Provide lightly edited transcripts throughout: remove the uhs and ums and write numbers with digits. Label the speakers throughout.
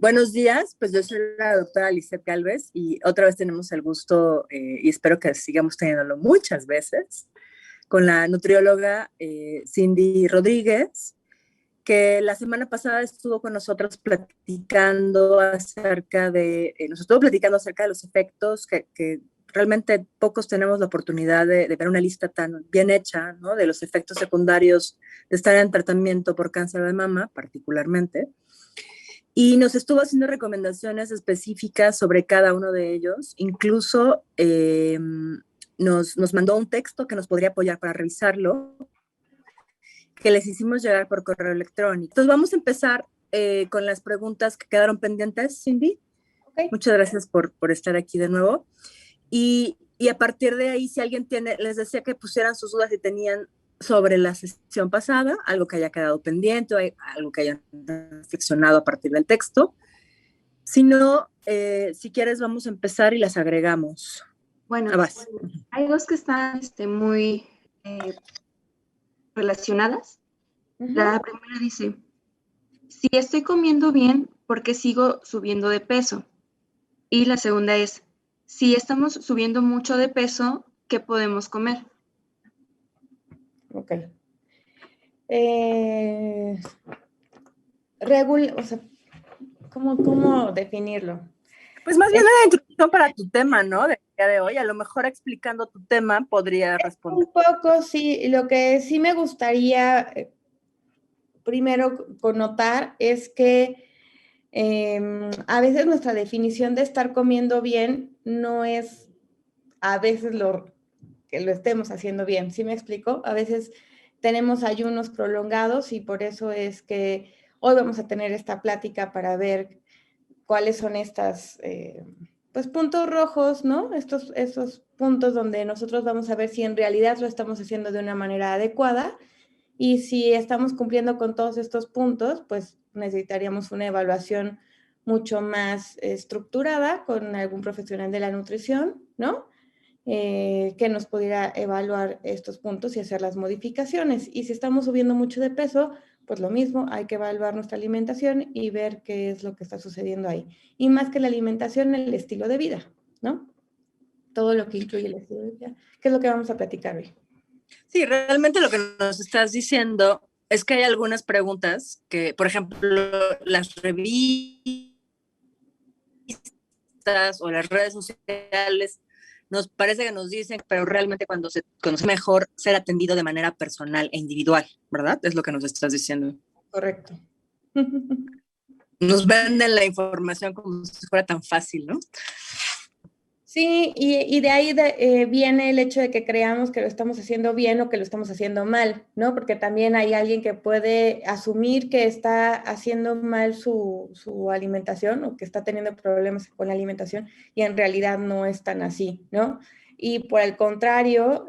Speaker 1: Buenos días, pues yo soy la doctora Lisette Galvez y otra vez tenemos el gusto y espero que sigamos teniéndolo muchas veces con la nutrióloga Cindy Rodríguez, que la semana pasada estuvo con nosotros platicando acerca nos estuvo platicando acerca de los efectos que realmente pocos tenemos la oportunidad de ver una lista tan bien hecha, ¿no? De los efectos secundarios de estar en tratamiento por cáncer de mama, particularmente. Y nos estuvo haciendo recomendaciones específicas sobre cada uno de ellos. Incluso nos mandó un texto que nos podría apoyar para revisarlo, que les hicimos llegar por correo electrónico. Entonces vamos a empezar con las preguntas que quedaron pendientes, Cindy.
Speaker 2: Okay.
Speaker 1: Muchas gracias por estar aquí de nuevo. Y a partir de ahí, si alguien tiene, les decía que pusieran sus dudas si tenían sobre la sesión pasada, algo que haya quedado pendiente, o algo que hayan reflexionado a partir del texto. Si no, si quieres, vamos a empezar y las agregamos.
Speaker 2: Bueno, hay dos que están muy relacionadas. La primera dice, si estoy comiendo bien, ¿por qué sigo subiendo de peso? Y la segunda es, si estamos subiendo mucho de peso, ¿qué podemos comer?
Speaker 3: Ok. O sea, ¿cómo definirlo?
Speaker 1: Pues más bien una introducción para tu tema, ¿no? Del día de hoy. A lo mejor explicando tu tema podría responder.
Speaker 3: Un poco, sí. Lo que sí me gustaría primero connotar es que a veces nuestra definición de estar comiendo bien no es a veces que lo estemos haciendo bien. ¿Sí me explico? A veces tenemos ayunos prolongados y por eso es que hoy vamos a tener esta plática para ver cuáles son estas, pues puntos rojos, ¿no? Esos puntos donde nosotros vamos a ver si en realidad lo estamos haciendo de una manera adecuada y si estamos cumpliendo con todos estos puntos, pues necesitaríamos una evaluación mucho más estructurada con algún profesional de la nutrición, ¿no? Que nos pudiera evaluar estos puntos y hacer las modificaciones. Y si estamos subiendo mucho de peso, pues lo mismo, hay que evaluar nuestra alimentación y ver qué es lo que está sucediendo ahí. Y más que la alimentación, el estilo de vida, ¿no? Todo lo que incluye el estilo de vida. ¿Qué es lo que vamos a platicar hoy?
Speaker 1: Sí, realmente lo que nos estás diciendo es que hay algunas preguntas que, por ejemplo, las revistas o las redes sociales nos parece que nos dicen, pero realmente cuando se conoce mejor ser atendido de manera personal e individual, ¿verdad? Es lo que nos estás diciendo.
Speaker 3: Correcto.
Speaker 1: Nos venden la información como si fuera tan fácil, ¿no?
Speaker 3: Sí, y de ahí viene el hecho de que creamos que lo estamos haciendo bien o que lo estamos haciendo mal, ¿no? Porque también hay alguien que puede asumir que está haciendo mal su alimentación o que está teniendo problemas con la alimentación y en realidad no es tan así, ¿no? Y por el contrario,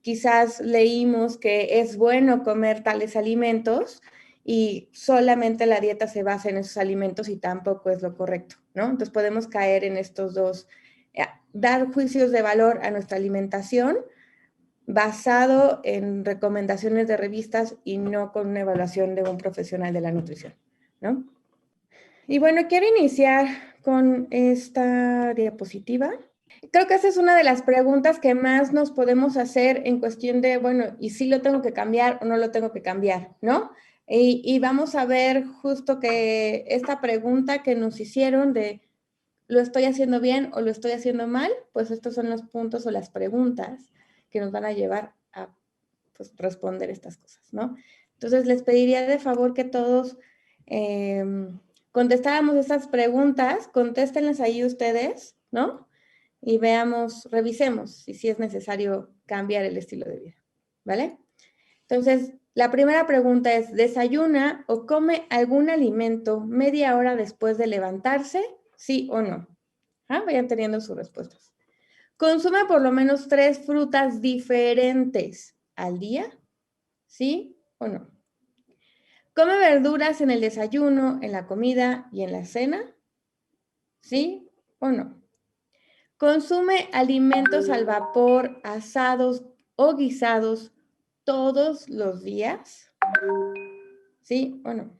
Speaker 3: quizás leímos que es bueno comer tales alimentos y solamente la dieta se basa en esos alimentos y tampoco es lo correcto, ¿no? Entonces podemos caer en estos dos, dar juicios de valor a nuestra alimentación basado en recomendaciones de revistas y no con una evaluación de un profesional de la nutrición, ¿no? Y bueno, quiero iniciar con esta diapositiva. Creo que esa es una de las preguntas que más nos podemos hacer en cuestión de, bueno, ¿y si lo tengo que cambiar o no lo tengo que cambiar, no? Y vamos a ver justo que esta pregunta que nos hicieron de ¿lo estoy haciendo bien o lo estoy haciendo mal? Pues estos son los puntos o las preguntas que nos van a llevar a pues, responder estas cosas, ¿no? Entonces, les pediría de favor que todos contestáramos estas preguntas, contéstenlas ahí ustedes, ¿no? Y veamos, revisemos si es necesario cambiar el estilo de vida, ¿vale? Entonces, la primera pregunta es, ¿desayuna o come algún alimento media hora después de levantarse? ¿Sí o no? Vayan teniendo sus respuestas. ¿Consume por lo menos 3 frutas diferentes al día? ¿Sí o no? ¿Come verduras en el desayuno, en la comida y en la cena? ¿Sí o no? ¿Consume alimentos al vapor, asados o guisados todos los días? ¿Sí o no?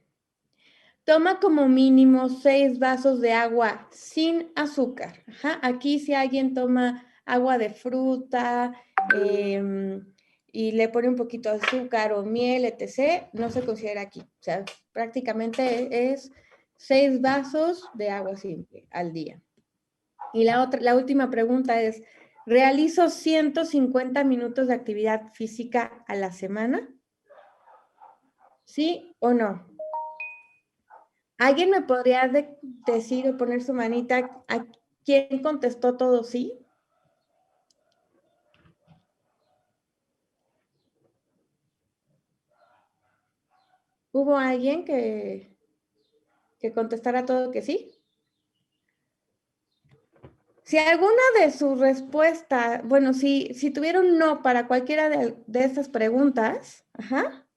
Speaker 3: toma como mínimo 6 vasos de agua sin azúcar. Ajá. Aquí si alguien toma agua de fruta y le pone un poquito de azúcar o miel, etc., no se considera aquí. O sea, prácticamente es 6 vasos de agua simple al día. Y la última pregunta es, ¿realizo 150 minutos de actividad física a la semana? ¿Sí o no? ¿Alguien me podría decir o poner su manita a quién contestó todo sí? ¿Hubo alguien que contestara todo que sí? Si alguna de sus respuestas, bueno, si tuvieron no para cualquiera de estas preguntas, ajá,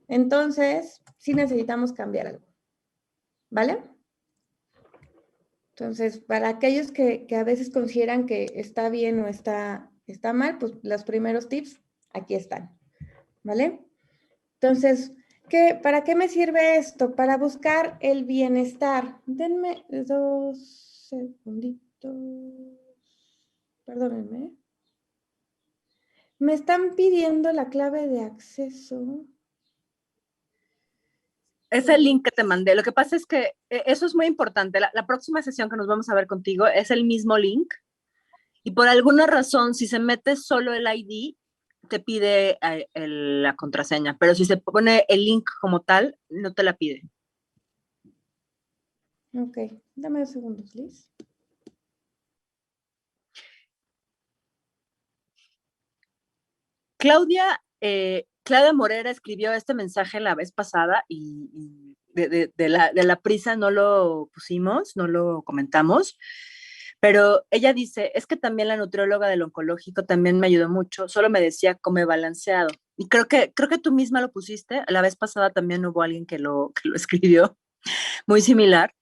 Speaker 3: entonces sí necesitamos cambiar algo, ¿vale? Entonces, para aquellos que a veces consideran que está bien o está mal, pues los primeros tips aquí están, ¿vale? Entonces, ¿para qué me sirve esto? Para buscar el bienestar. Denme 2 segunditos. Perdónenme. Me están pidiendo la clave de acceso.
Speaker 1: Es el link que te mandé. Lo que pasa es que eso es muy importante. La próxima sesión que nos vamos a ver contigo es el mismo link y por alguna razón, si se mete solo el ID, te pide la contraseña, pero si se pone el link como tal, no te la pide.
Speaker 3: Ok, dame 2 segundos, Liz.
Speaker 1: Claudia Morera escribió este mensaje la vez pasada y de la prisa no lo pusimos, no lo comentamos, pero ella dice, es que también la nutrióloga del oncológico también me ayudó mucho, solo me decía come balanceado. Y creo que tú misma lo pusiste, la vez pasada también hubo alguien que lo escribió, muy similar.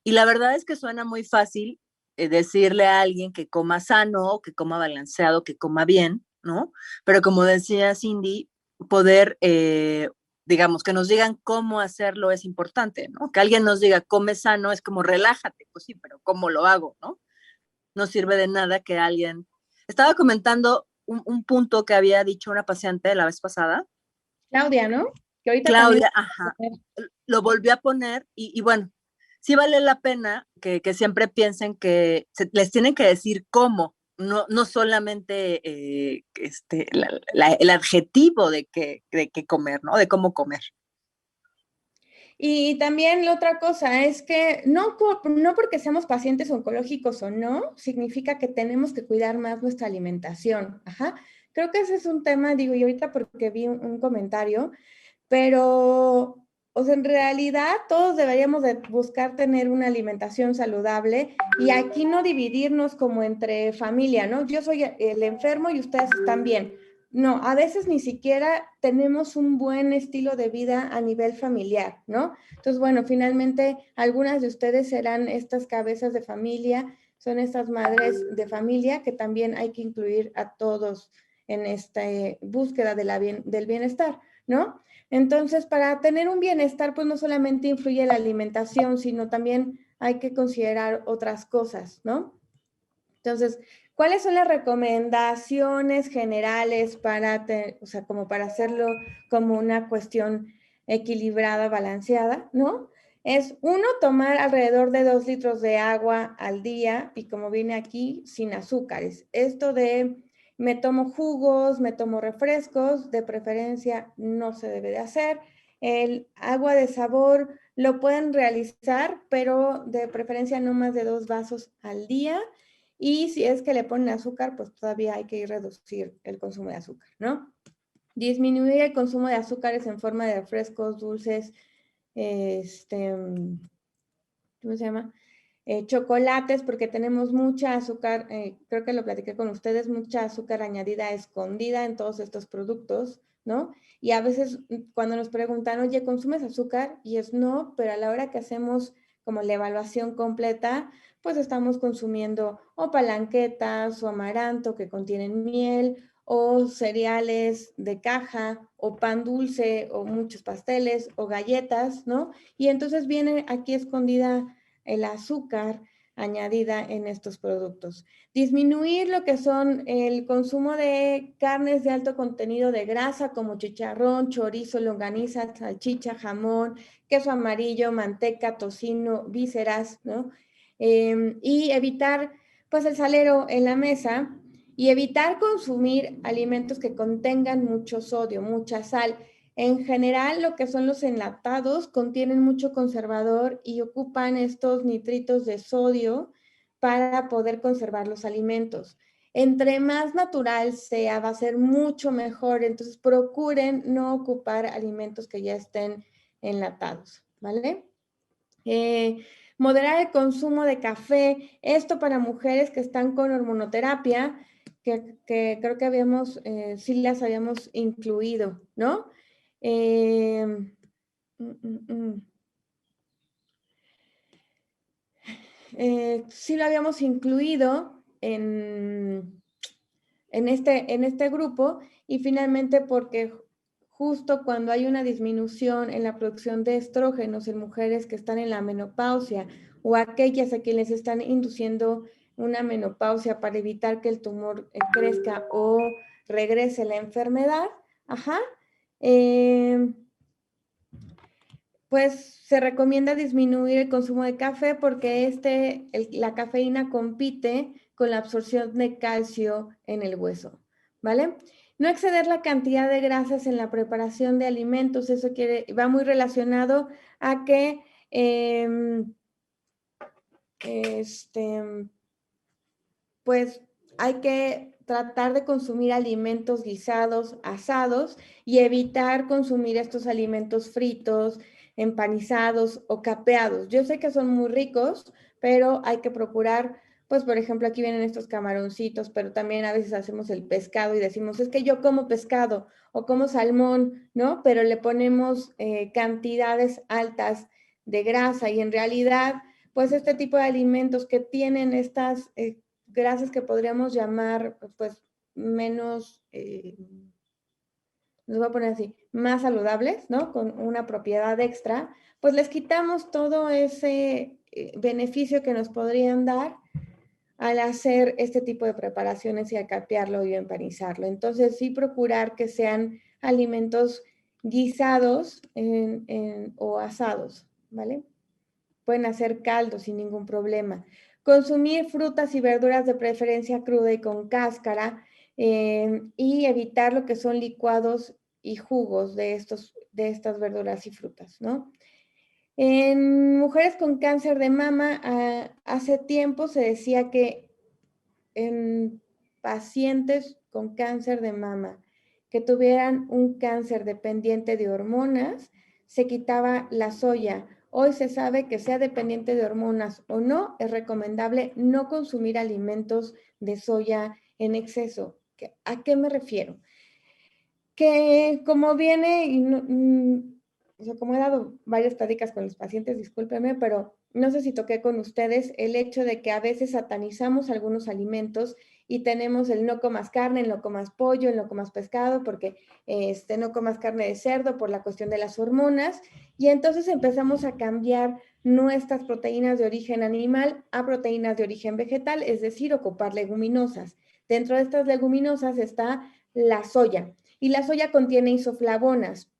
Speaker 1: Y la verdad es que suena muy fácil decirle a alguien que coma sano, que coma balanceado, que coma bien, ¿no? Pero como decía Cindy, poder, digamos, que nos digan cómo hacerlo es importante, ¿no? Que alguien nos diga, come sano, es como relájate, pues sí, pero ¿cómo lo hago, no? No sirve de nada que alguien... Estaba comentando un punto que había dicho una paciente la vez pasada.
Speaker 3: Claudia, ¿no? Que ahorita también...
Speaker 1: Claudia, ajá, lo volvió a poner y bueno, sí vale la pena que siempre piensen que les tienen que decir cómo, no solamente el adjetivo de que comer, ¿no? De cómo comer.
Speaker 3: Y también la otra cosa es que no porque seamos pacientes oncológicos o no, significa que tenemos que cuidar más nuestra alimentación. Ajá. Creo que ese es un tema, digo, y ahorita porque vi un comentario, pero, o sea, en realidad todos deberíamos de buscar tener una alimentación saludable y aquí no dividirnos como entre familia, ¿no? Yo soy el enfermo y ustedes están bien. No, a veces ni siquiera tenemos un buen estilo de vida a nivel familiar, ¿no? Entonces, bueno, finalmente algunas de ustedes serán estas cabezas de familia, son estas madres de familia que también hay que incluir a todos en esta búsqueda del bienestar, ¿no? Entonces, para tener un bienestar, pues no solamente influye la alimentación, sino también hay que considerar otras cosas, ¿no? Entonces, ¿cuáles son las recomendaciones generales para, o sea, como para hacerlo como una cuestión equilibrada, balanceada, ¿no? Es uno, tomar alrededor de 2 litros de agua al día y como viene aquí, sin azúcares. Esto de me tomo jugos, me tomo refrescos, de preferencia no se debe de hacer. El agua de sabor lo pueden realizar, pero de preferencia no más de 2 vasos al día. Y si es que le ponen azúcar, pues todavía hay que reducir el consumo de azúcar, ¿no? Disminuir el consumo de azúcares en forma de refrescos, dulces, ¿cómo se llama? Chocolates, porque tenemos mucha azúcar, creo que lo platiqué con ustedes, mucha azúcar añadida escondida en todos estos productos, ¿no? Y a veces cuando nos preguntan, oye, ¿consumes azúcar? Y es no, pero a la hora que hacemos como la evaluación completa, pues estamos consumiendo o palanquetas o amaranto que contienen miel o cereales de caja, o pan dulce, o muchos pasteles, o galletas, ¿no? Y entonces viene aquí escondida el azúcar añadida en estos productos. Disminuir lo que son el consumo de carnes de alto contenido de grasa, como chicharrón, chorizo, longaniza, salchicha, jamón, queso amarillo, manteca, tocino, vísceras, ¿no? Y evitar, pues, el salero en la mesa, y evitar consumir alimentos que contengan mucho sodio, mucha sal. En general, lo que son los enlatados contienen mucho conservador y ocupan estos nitritos de sodio para poder conservar los alimentos. Entre más natural sea, va a ser mucho mejor. Entonces, procuren no ocupar alimentos que ya estén enlatados, ¿vale? Moderar el consumo de café. Esto para mujeres que están con hormonoterapia, que creo que habíamos, sí las habíamos incluido, ¿no? Eh, sí lo habíamos incluido en este grupo, y finalmente porque justo cuando hay una disminución en la producción de estrógenos en mujeres que están en la menopausia o aquellas a quienes están induciendo una menopausia para evitar que el tumor crezca o regrese la enfermedad, pues se recomienda disminuir el consumo de café porque la cafeína compite con la absorción de calcio en el hueso, ¿vale? No exceder la cantidad de grasas en la preparación de alimentos, eso va muy relacionado a que pues hay que tratar de consumir alimentos guisados, asados, y evitar consumir estos alimentos fritos, empanizados o capeados. Yo sé que son muy ricos, pero hay que procurar, pues por ejemplo, aquí vienen estos camaroncitos, pero también a veces hacemos el pescado y decimos, es que yo como pescado o como salmón, ¿no? Pero le ponemos cantidades altas de grasa, y en realidad, pues este tipo de alimentos que tienen estas grasas que podríamos llamar, pues, menos, les voy a poner así, más saludables, ¿no? Con una propiedad extra, pues les quitamos todo ese beneficio que nos podrían dar al hacer este tipo de preparaciones y al capearlo y empanizarlo. Entonces, sí procurar que sean alimentos guisados o asados, ¿vale? Pueden hacer caldo sin ningún problema. Consumir frutas y verduras de preferencia cruda y con cáscara, y evitar lo que son licuados y jugos de estas verduras y frutas, ¿no? En mujeres con cáncer de mama, hace tiempo se decía que en pacientes con cáncer de mama que tuvieran un cáncer dependiente de hormonas, se quitaba la soya. Hoy se sabe que sea dependiente de hormonas o no, es recomendable no consumir alimentos de soya en exceso. ¿A qué me refiero? Que como viene, o sea, como he dado varias pláticas con los pacientes, discúlpenme, pero no sé si toqué con ustedes el hecho de que a veces satanizamos algunos alimentos y tenemos el no comas carne, el no comas pollo, el no comas pescado, porque no comas carne de cerdo por la cuestión de las hormonas, y entonces empezamos a cambiar nuestras proteínas de origen animal a proteínas de origen vegetal, es decir, ocupar leguminosas. Dentro de estas leguminosas está la soya, y la soya contiene isoflavonas,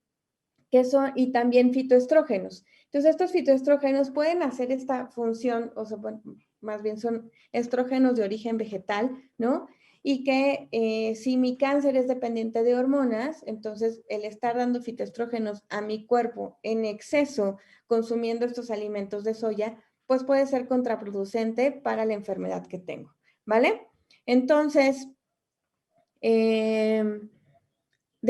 Speaker 3: y también fitoestrógenos. Entonces, estos fitoestrógenos pueden hacer esta función, o sea, bueno, más bien son estrógenos de origen vegetal, ¿no? Y que si mi cáncer es dependiente de hormonas, entonces el estar dando fitoestrógenos a mi cuerpo en exceso, consumiendo estos alimentos de soya, pues puede ser contraproducente para la enfermedad que tengo, ¿vale? Entonces, de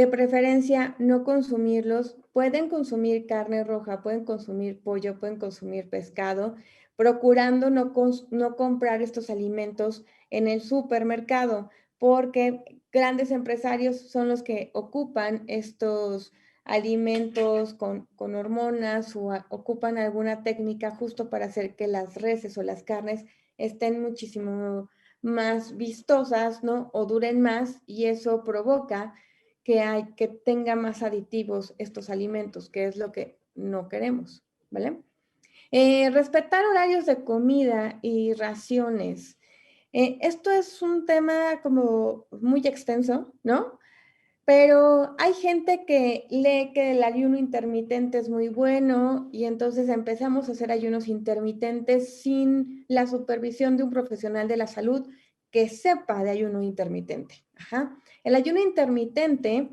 Speaker 3: preferencia no consumirlos. Pueden consumir carne roja, pueden consumir pollo, pueden consumir pescado, procurando no comprar estos alimentos en el supermercado, porque grandes empresarios son los que ocupan estos alimentos con hormonas, o ocupan alguna técnica justo para hacer que las reses o las carnes estén muchísimo más vistosas, ¿no? O duren más y eso provoca que tenga más aditivos estos alimentos, que es lo que no queremos, ¿vale? Respetar horarios de comida y raciones. Esto es un tema como muy extenso, ¿no? Pero hay gente que lee que el ayuno intermitente es muy bueno y entonces empezamos a hacer ayunos intermitentes sin la supervisión de un profesional de la salud que sepa de ayuno intermitente. Ajá. El ayuno intermitente,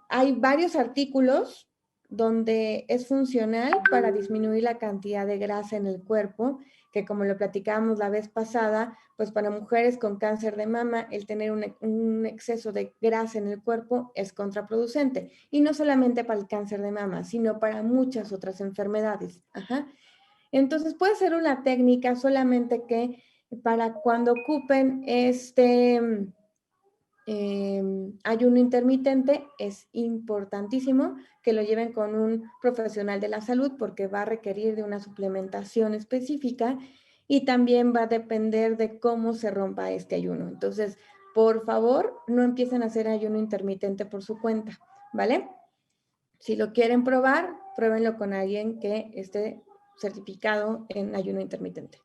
Speaker 3: hay varios artículos donde es funcional para disminuir la cantidad de grasa en el cuerpo, que como lo platicábamos la vez pasada, pues para mujeres con cáncer de mama, el tener un exceso de grasa en el cuerpo es contraproducente. Y no solamente para el cáncer de mama, sino para muchas otras enfermedades. Ajá. Entonces puede ser una técnica solamente que para cuando ocupen ayuno intermitente es importantísimo que lo lleven con un profesional de la salud porque va a requerir de una suplementación específica y también va a depender de cómo se rompa este ayuno. Entonces, por favor, no empiecen a hacer ayuno intermitente por su cuenta, ¿vale? Si lo quieren probar, pruébenlo con alguien que esté certificado en ayuno intermitente.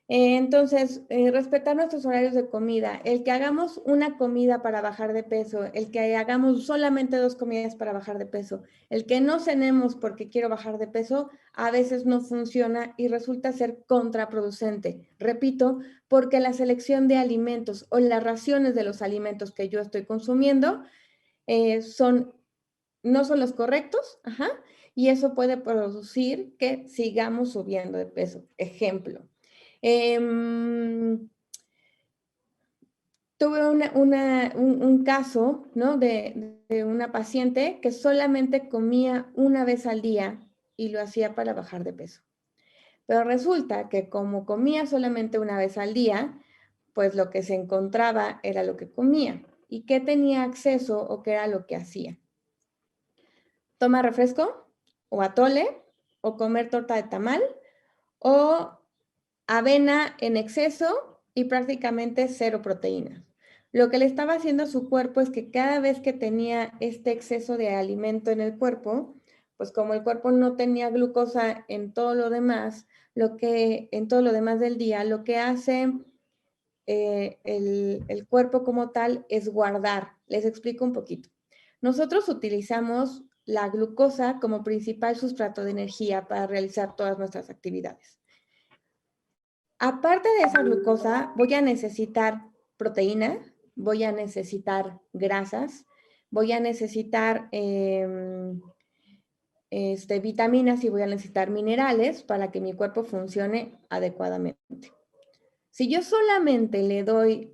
Speaker 3: Entonces, respetar nuestros horarios de comida, el que hagamos una comida para bajar de peso, el que hagamos solamente 2 comidas para bajar de peso, el que no cenemos porque quiero bajar de peso, a veces no funciona y resulta ser contraproducente. Repito, porque la selección de alimentos o las raciones de los alimentos que yo estoy consumiendo no son los correctos, ajá, y eso puede producir que sigamos subiendo de peso. Ejemplo. Tuve un caso, ¿no? de una paciente que solamente comía una vez al día y lo hacía para bajar de peso. Pero resulta que como comía solamente una vez al día, pues lo que se encontraba era lo que comía. ¿Y qué tenía acceso o qué era lo que hacía? Toma refresco o atole o comer torta de tamal o avena en exceso y prácticamente cero proteínas. Lo que le estaba haciendo a su cuerpo es que cada vez que tenía este exceso de alimento en el cuerpo, pues como el cuerpo no tenía glucosa en todo lo demás, en todo lo demás del día, lo que hace el cuerpo como tal es guardar. Les explico un poquito. Nosotros utilizamos la glucosa como principal sustrato de energía para realizar todas nuestras actividades. Aparte de esa glucosa, voy a necesitar proteína, voy a necesitar grasas, voy a necesitar vitaminas y voy a necesitar minerales para que mi cuerpo funcione adecuadamente. Si yo solamente le doy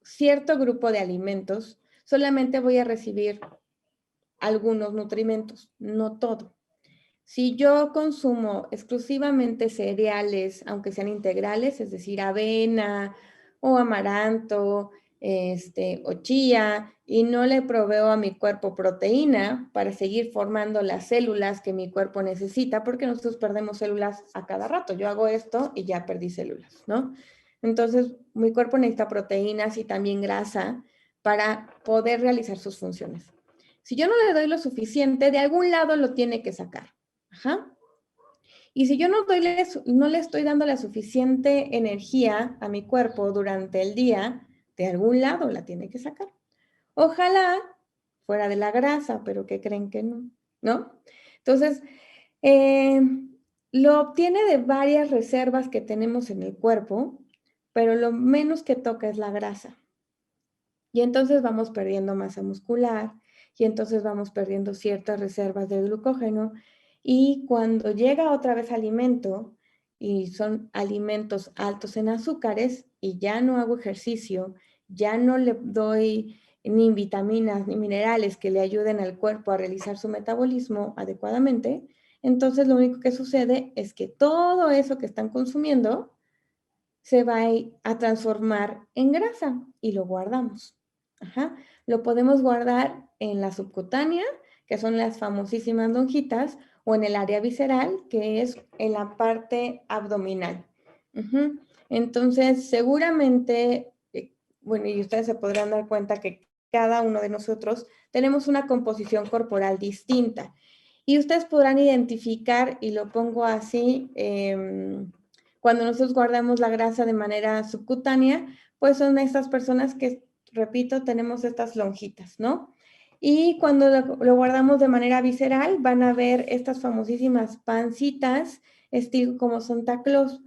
Speaker 3: cierto grupo de alimentos, solamente voy a recibir algunos nutrimentos, no todo. Si yo consumo exclusivamente cereales, aunque sean integrales, es decir, avena o amaranto, o chía, y no le proveo a mi cuerpo proteína para seguir formando las células que mi cuerpo necesita, porque nosotros perdemos células a cada rato. Yo hago esto y ya perdí células, ¿no? Entonces, mi cuerpo necesita proteínas y también grasa para poder realizar sus funciones. Si yo no le doy lo suficiente, de algún lado lo tiene que sacar. Ajá. Y si yo no le estoy dando la suficiente energía a mi cuerpo durante el día, de algún lado la tiene que sacar. Ojalá fuera de la grasa, pero ¿qué creen que no? ¿No? Entonces, lo obtiene de varias reservas que tenemos en el cuerpo, pero lo menos que toca es la grasa. Y entonces vamos perdiendo masa muscular, y entonces vamos perdiendo ciertas reservas de glucógeno, y cuando llega otra vez alimento, y son alimentos altos en azúcares, y ya no hago ejercicio, ya no le doy ni vitaminas ni minerales que le ayuden al cuerpo a realizar su metabolismo adecuadamente, entonces lo único que sucede es que todo eso que están consumiendo se va a transformar en grasa y lo guardamos. Ajá. Lo podemos guardar en la subcutánea, que son las famosísimas lonjitas, o en el área visceral, que es en la parte abdominal. Entonces, seguramente, bueno, y ustedes se podrán dar cuenta que cada uno de nosotros tenemos una composición corporal distinta. Y ustedes podrán identificar, y lo pongo así, cuando nosotros guardamos la grasa de manera subcutánea, pues son estas personas que, repito, tenemos estas lonjitas, ¿no? Y cuando lo guardamos de manera visceral, van a ver estas famosísimas pancitas, estilo como Santa Claus,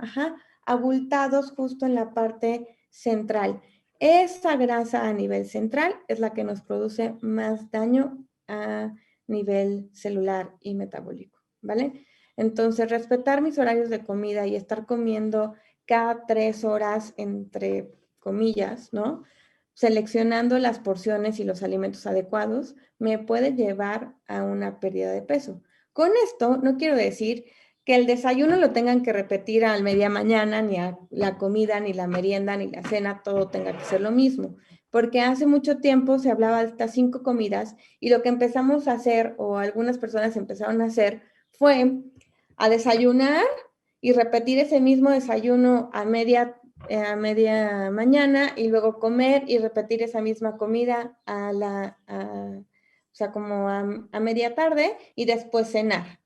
Speaker 3: abultados justo en la parte central. Esa grasa a nivel central es la que nos produce más daño a nivel celular y metabólico, ¿vale? Entonces, respetar mis horarios de comida y estar comiendo cada 3 horas, entre comillas, ¿no? Seleccionando las porciones y los alimentos adecuados, me puede llevar a una pérdida de peso. Con esto no quiero decir que el desayuno lo tengan que repetir al media mañana, ni a la comida, ni la merienda, ni la cena, todo tenga que ser lo mismo. Porque hace mucho tiempo se hablaba de estas 5 comidas y lo que empezamos a hacer, o algunas personas empezaron a hacer, fue a desayunar y repetir ese mismo desayuno a media mañana y luego comer y repetir esa misma comida o sea, como a media tarde y después cenar.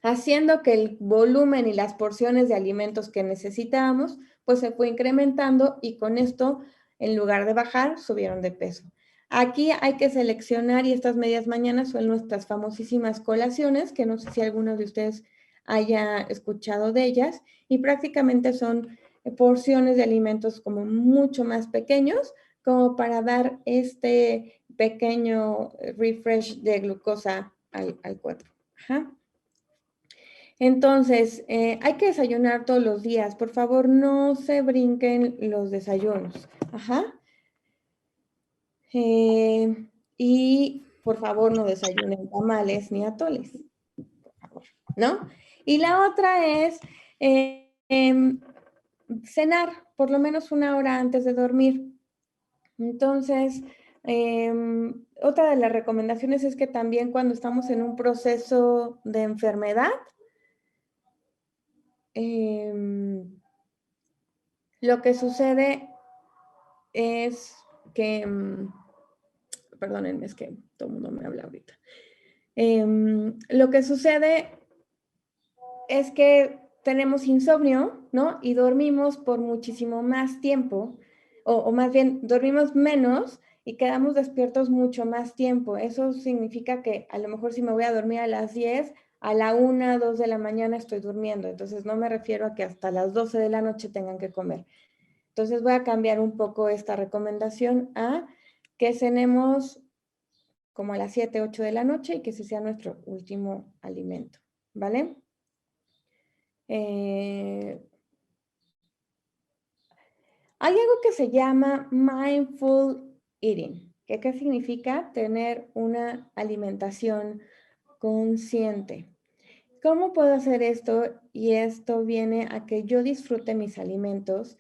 Speaker 3: Haciendo que el volumen y las porciones de alimentos que necesitábamos, pues se fue incrementando y con esto, en lugar de bajar, subieron de peso. Aquí hay que seleccionar y estas medias mañanas son nuestras famosísimas colaciones, que no sé si alguno de ustedes haya escuchado de ellas, y prácticamente son porciones de alimentos como mucho más pequeños, como para dar este pequeño refresh de glucosa al cuerpo. Entonces, hay que desayunar todos los días. Por favor, no se brinquen los desayunos. Y por favor, no desayunen tamales ni atoles. Por favor, ¿no? Y la otra es cenar por lo menos 1 hora antes de dormir. Entonces, otra de las recomendaciones es que también cuando estamos en un proceso de enfermedad, lo que sucede es que, perdónenme, es que todo el mundo me habla ahorita. Lo que sucede es que tenemos insomnio, ¿no? Y dormimos por muchísimo más tiempo, o más bien dormimos menos y quedamos despiertos mucho más tiempo. Eso significa que a lo mejor si me voy a dormir a las 10, a la 1, 2 de la mañana estoy durmiendo. Entonces no me refiero a que hasta las 12 de la noche tengan que comer. Entonces voy a cambiar un poco esta recomendación a que cenemos como a las 7, 8 de la noche y que ese sea nuestro último alimento, ¿vale? Hay algo que se llama mindful eating, que ¿qué significa? Tener una alimentación consciente. ¿Cómo puedo hacer esto? Y esto viene a que yo disfrute mis alimentos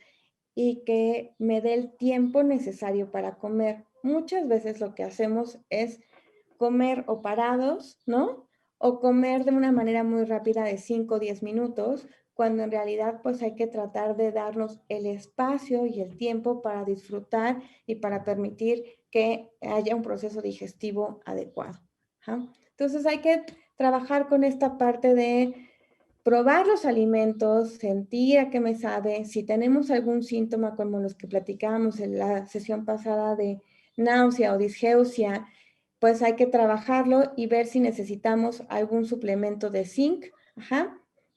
Speaker 3: y que me dé el tiempo necesario para comer. Muchas veces lo que hacemos es comer o parados, ¿no? O comer de una manera muy rápida de 5 o 10 minutos, cuando en realidad pues hay que tratar de darnos el espacio y el tiempo para disfrutar y para permitir que haya un proceso digestivo adecuado. Entonces hay que trabajar con esta parte de probar los alimentos, sentir a qué me sabe. Si tenemos algún síntoma como los que platicábamos en la sesión pasada de náusea o disgeusia, pues hay que trabajarlo y ver si necesitamos algún suplemento de zinc,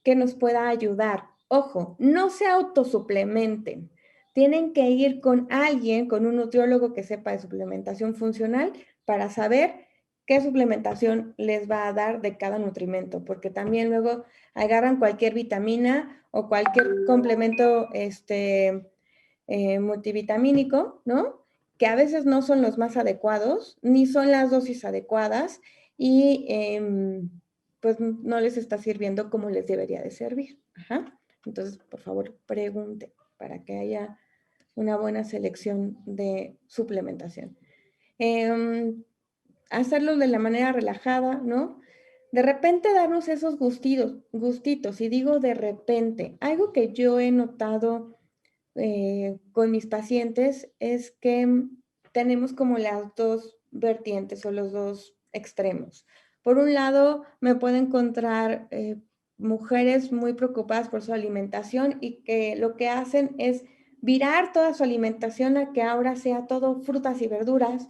Speaker 3: que nos pueda ayudar. Ojo, no se autosuplementen. Tienen que ir con alguien, con un nutriólogo que sepa de suplementación funcional para saber qué suplementación les va a dar de cada nutrimento, porque también luego agarran cualquier vitamina o cualquier complemento multivitamínico, ¿no? Que a veces no son los más adecuados, ni son las dosis adecuadas y pues no les está sirviendo como les debería de servir. Entonces, por favor, pregunte para que haya una buena selección de suplementación. Hacerlo de la manera relajada, ¿no? De repente darnos esos gustitos, y digo de repente, algo que yo he notado con mis pacientes es que tenemos como las dos vertientes o los dos extremos. Por un lado, me puedo encontrar mujeres muy preocupadas por su alimentación y que lo que hacen es virar toda su alimentación a que ahora sea todo frutas y verduras,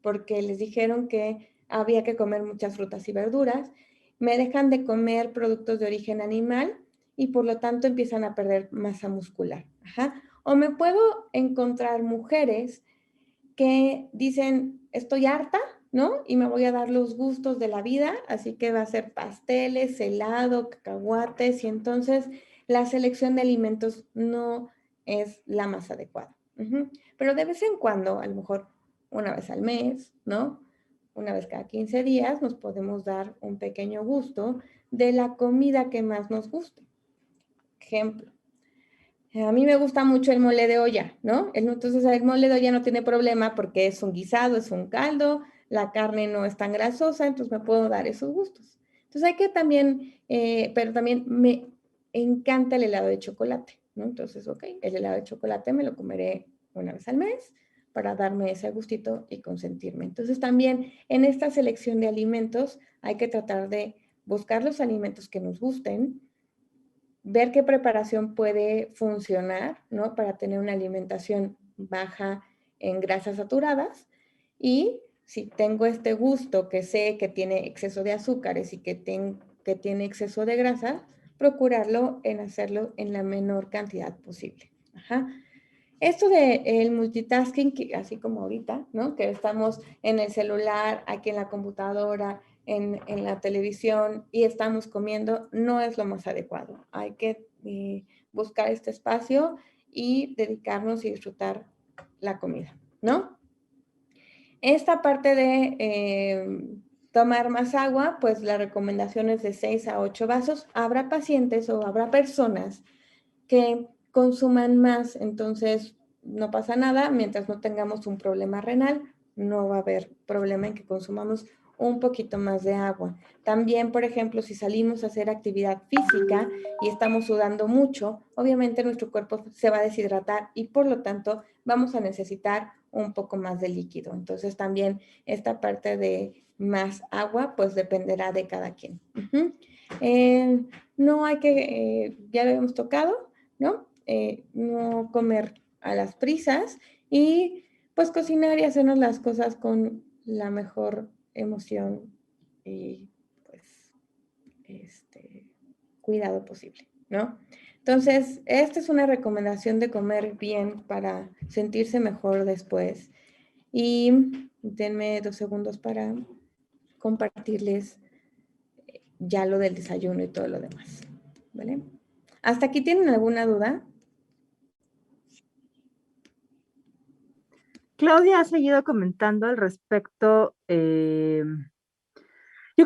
Speaker 3: porque les dijeron que había que comer muchas frutas y verduras. Me dejan de comer productos de origen animal y por lo tanto empiezan a perder masa muscular. Ajá. O me puedo encontrar mujeres que dicen, estoy harta, ¿no? Y me voy a dar los gustos de la vida, así que va a ser pasteles, helado, cacahuates, y entonces la selección de alimentos no es la más adecuada. Pero de vez en cuando, a lo mejor una vez al mes, ¿no? Una vez cada 15 días nos podemos dar un pequeño gusto de la comida que más nos guste. Ejemplo, a mí me gusta mucho el mole de olla, ¿no? Entonces el mole de olla no tiene problema porque es un guisado, es un caldo, la carne no es tan grasosa, entonces me puedo dar esos gustos. Entonces hay que también, pero también me encanta el helado de chocolate, ¿no? Entonces, ok, el helado de chocolate me lo comeré una vez al mes para darme ese gustito y consentirme. Entonces también en esta selección de alimentos hay que tratar de buscar los alimentos que nos gusten, ver qué preparación puede funcionar, ¿no? Para tener una alimentación baja en grasas saturadas, y si tengo este gusto que sé que tiene exceso de azúcares y que tiene exceso de grasa, procurarlo en hacerlo en la menor cantidad posible. Ajá. Esto de el multitasking, así como ahorita, ¿no? Que estamos en el celular, aquí en la computadora, en la televisión y estamos comiendo, no es lo más adecuado. Hay que buscar este espacio y dedicarnos y disfrutar la comida, ¿no? Esta parte de tomar más agua, pues la recomendación es de 6 a 8 vasos. Habrá pacientes o habrá personas que consuman más, entonces no pasa nada, mientras no tengamos un problema renal, no va a haber problema en que consumamos un poquito más de agua. También, por ejemplo, si salimos a hacer actividad física y estamos sudando mucho, obviamente nuestro cuerpo se va a deshidratar y por lo tanto vamos a necesitar un poco más de líquido. Entonces también esta parte de más agua, pues dependerá de cada quien. No hay que, ya lo hemos tocado, ¿no? No comer a las prisas y pues cocinar y hacernos las cosas con la mejor emoción y pues cuidado posible, ¿no? Entonces, esta es una recomendación de comer bien para sentirse mejor después. Y denme 2 segundos para compartirles ya lo del desayuno y todo lo demás, ¿vale? ¿Hasta aquí tienen alguna duda?
Speaker 1: Claudia ha seguido comentando al respecto. Yo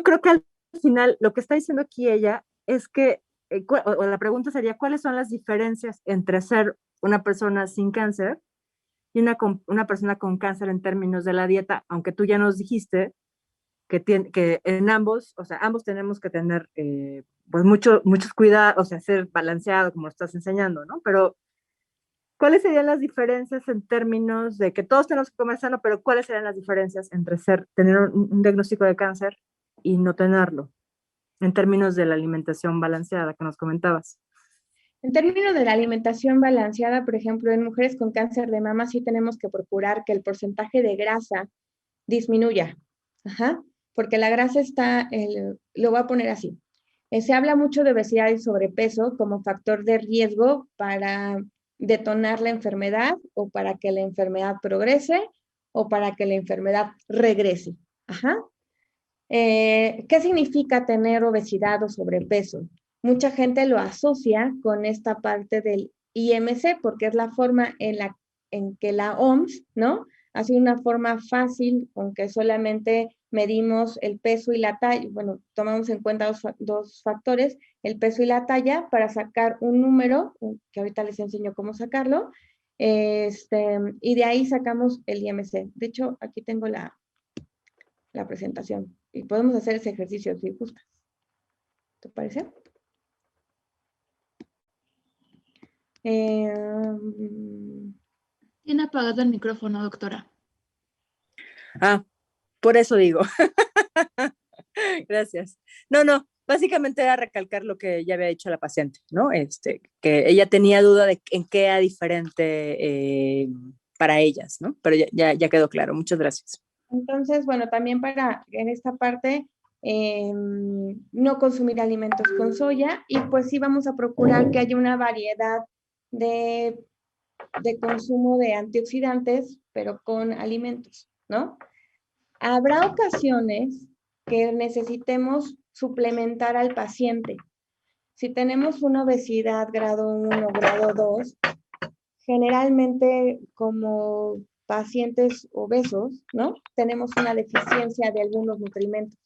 Speaker 1: creo que al final lo que está diciendo aquí ella es que, o la pregunta sería, ¿cuáles son las diferencias entre ser una persona sin cáncer y una persona con cáncer en términos de la dieta? Aunque tú ya nos dijiste que en ambos, o sea, ambos tenemos que tener pues muchos cuidados, o sea, ser balanceado como estás enseñando, ¿no? Pero ¿cuáles serían las diferencias en términos de que todos tenemos que comer sano, pero cuáles serían las diferencias entre tener un diagnóstico de cáncer y no tenerlo, en términos de la alimentación balanceada que nos comentabas?
Speaker 3: En términos de la alimentación balanceada, por ejemplo, en mujeres con cáncer de mama sí tenemos que procurar que el porcentaje de grasa disminuya. Ajá. Porque la grasa lo voy a poner así. Se habla mucho de obesidad y sobrepeso como factor de riesgo para detonar la enfermedad o para que la enfermedad progrese o para que la enfermedad regrese. Ajá. ¿Qué significa tener obesidad o sobrepeso? Mucha gente lo asocia con esta parte del IMC porque es la forma en que la OMS, ¿no? Hace una forma fácil con que solamente medimos el peso y la talla, bueno, tomamos en cuenta dos factores, el peso y la talla para sacar un número, que ahorita les enseño cómo sacarlo, y de ahí sacamos el IMC. De hecho, aquí tengo la presentación y podemos hacer ese ejercicio si gustas. ¿te parece?
Speaker 2: Tiene apagado el micrófono, doctora.
Speaker 1: Por eso digo. Gracias. No, básicamente era recalcar lo que ya había dicho la paciente, ¿no? Que ella tenía duda de en qué era diferente para ellas, ¿no? Pero ya quedó claro. Muchas gracias.
Speaker 3: Entonces, bueno, también en esta parte, no consumir alimentos con soya y pues sí vamos a procurar que haya una variedad de consumo de antioxidantes, pero con alimentos, ¿no? Habrá ocasiones que necesitemos suplementar al paciente. Si tenemos una obesidad grado 1, grado 2, generalmente como pacientes obesos, ¿no? Tenemos una deficiencia de algunos nutrimentos,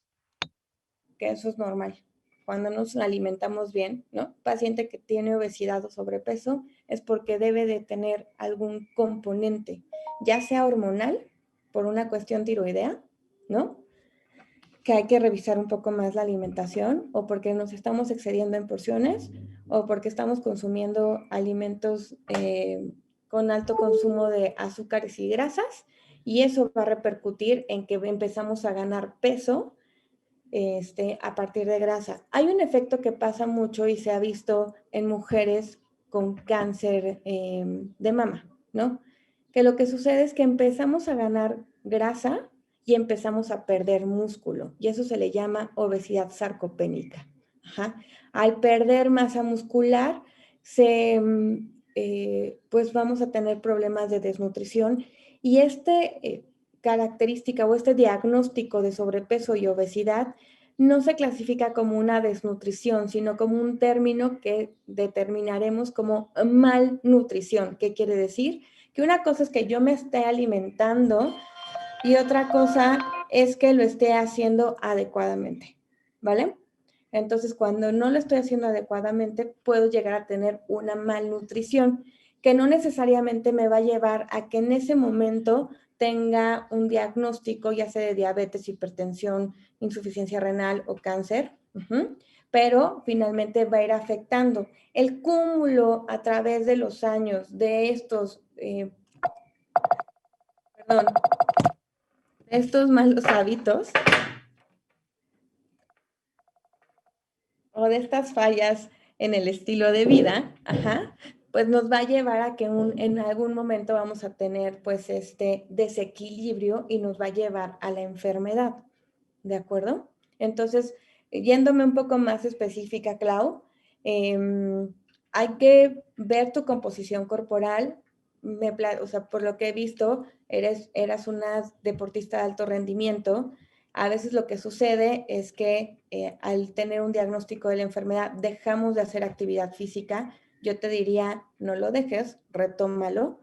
Speaker 3: que eso es normal. Cuando nos alimentamos bien, ¿no? Paciente que tiene obesidad o sobrepeso es porque debe de tener algún componente, ya sea hormonal, por una cuestión tiroidea, ¿no? Que hay que revisar un poco más la alimentación, o porque nos estamos excediendo en porciones, o porque estamos consumiendo alimentos con alto consumo de azúcares y grasas, y eso va a repercutir en que empezamos a ganar peso a partir de grasa. Hay un efecto que pasa mucho y se ha visto en mujeres con cáncer de mama, ¿no? Que lo que sucede es que empezamos a ganar grasa y empezamos a perder músculo, y eso se le llama obesidad sarcopénica. Ajá. Al perder masa muscular, pues vamos a tener problemas de desnutrición, y característica o este diagnóstico de sobrepeso y obesidad no se clasifica como una desnutrición, sino como un término que determinaremos como malnutrición. ¿Qué quiere decir? Que una cosa es que yo me esté alimentando y otra cosa es que lo esté haciendo adecuadamente, ¿vale? Entonces, cuando no lo estoy haciendo adecuadamente, puedo llegar a tener una malnutrición, que no necesariamente me va a llevar a que en ese momento tenga un diagnóstico, ya sea de diabetes, hipertensión, insuficiencia renal o cáncer, pero finalmente va a ir afectando. El cúmulo a través de los años de estos malos hábitos o de estas fallas en el estilo de vida, pues nos va a llevar a que en algún momento vamos a tener pues este desequilibrio y nos va a llevar a la enfermedad, ¿de acuerdo? Entonces, yéndome un poco más específica, Clau, hay que ver tu composición corporal. O sea, por lo que he visto, eras una deportista de alto rendimiento. A veces lo que sucede es que al tener un diagnóstico de la enfermedad dejamos de hacer actividad física. Yo te diría, no lo dejes, retómalo.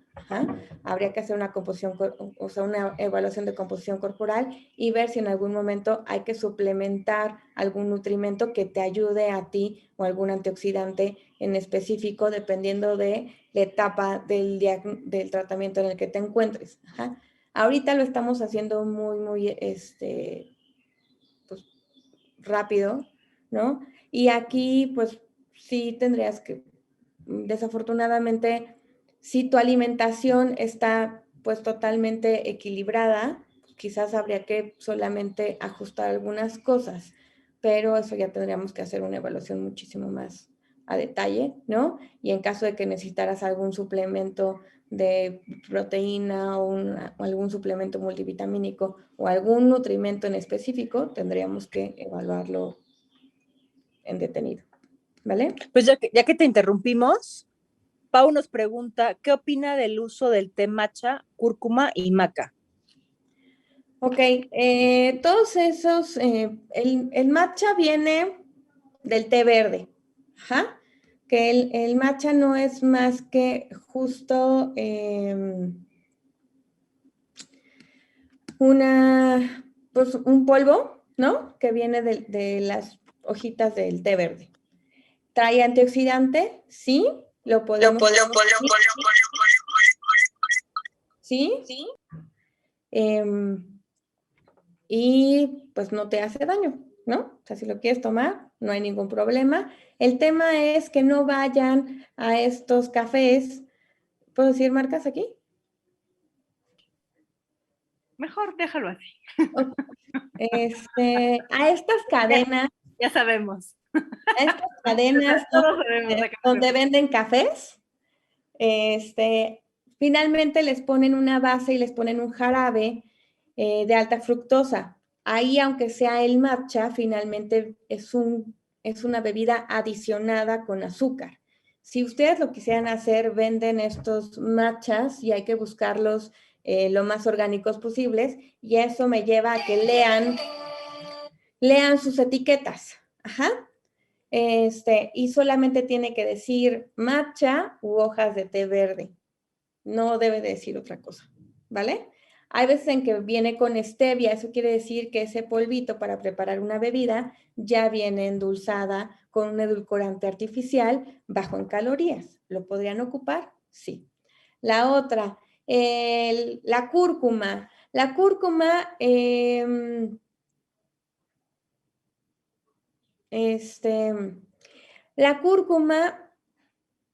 Speaker 3: Habría que hacer una una evaluación de composición corporal y ver si en algún momento hay que suplementar algún nutrimento que te ayude a ti, o algún antioxidante en específico, dependiendo de la etapa del tratamiento en el que te encuentres. Ahorita lo estamos haciendo muy pues, rápido, ¿no? Y aquí, pues, sí tendrías que, desafortunadamente, si tu alimentación está, pues, totalmente equilibrada, quizás habría que solamente ajustar algunas cosas, pero eso ya tendríamos que hacer una evaluación muchísimo más a detalle, ¿no? Y en caso de que necesitaras algún suplemento de proteína o algún suplemento multivitamínico o algún nutrimento en específico, tendríamos que evaluarlo en detenido, ¿vale?
Speaker 1: Pues ya que te interrumpimos, Pau nos pregunta, ¿qué opina del uso del té matcha, cúrcuma y maca?
Speaker 3: Ok, todos esos, el matcha viene del té verde, que el matcha no es más que justo pues un polvo, ¿no? Que viene de las hojitas del té verde. ¿Trae antioxidante? Sí, lo podemos. Sí. Y pues no te hace daño, ¿no? O sea, si lo quieres tomar, no hay ningún problema. El tema es que no vayan a estos cafés. ¿Puedo decir marcas aquí?
Speaker 4: Mejor déjalo así.
Speaker 3: A estas cadenas.
Speaker 4: Ya sabemos.
Speaker 3: A estas cadenas
Speaker 4: Todos sabemos de qué
Speaker 3: donde venden cafés, finalmente les ponen una base y les ponen un jarabe de alta fructosa. Ahí, aunque sea el matcha, finalmente es una bebida adicionada con azúcar. Si ustedes lo quisieran hacer, venden estos matchas y hay que buscarlos lo más orgánicos posibles, y eso me lleva a que lean sus etiquetas. Ajá. Y solamente tiene que decir matcha u hojas de té verde. No debe de decir otra cosa, ¿vale? Hay veces en que viene con stevia, eso quiere decir que ese polvito para preparar una bebida ya viene endulzada con un edulcorante artificial bajo en calorías. ¿Lo podrían ocupar? Sí. La otra, la cúrcuma. La cúrcuma, la cúrcuma,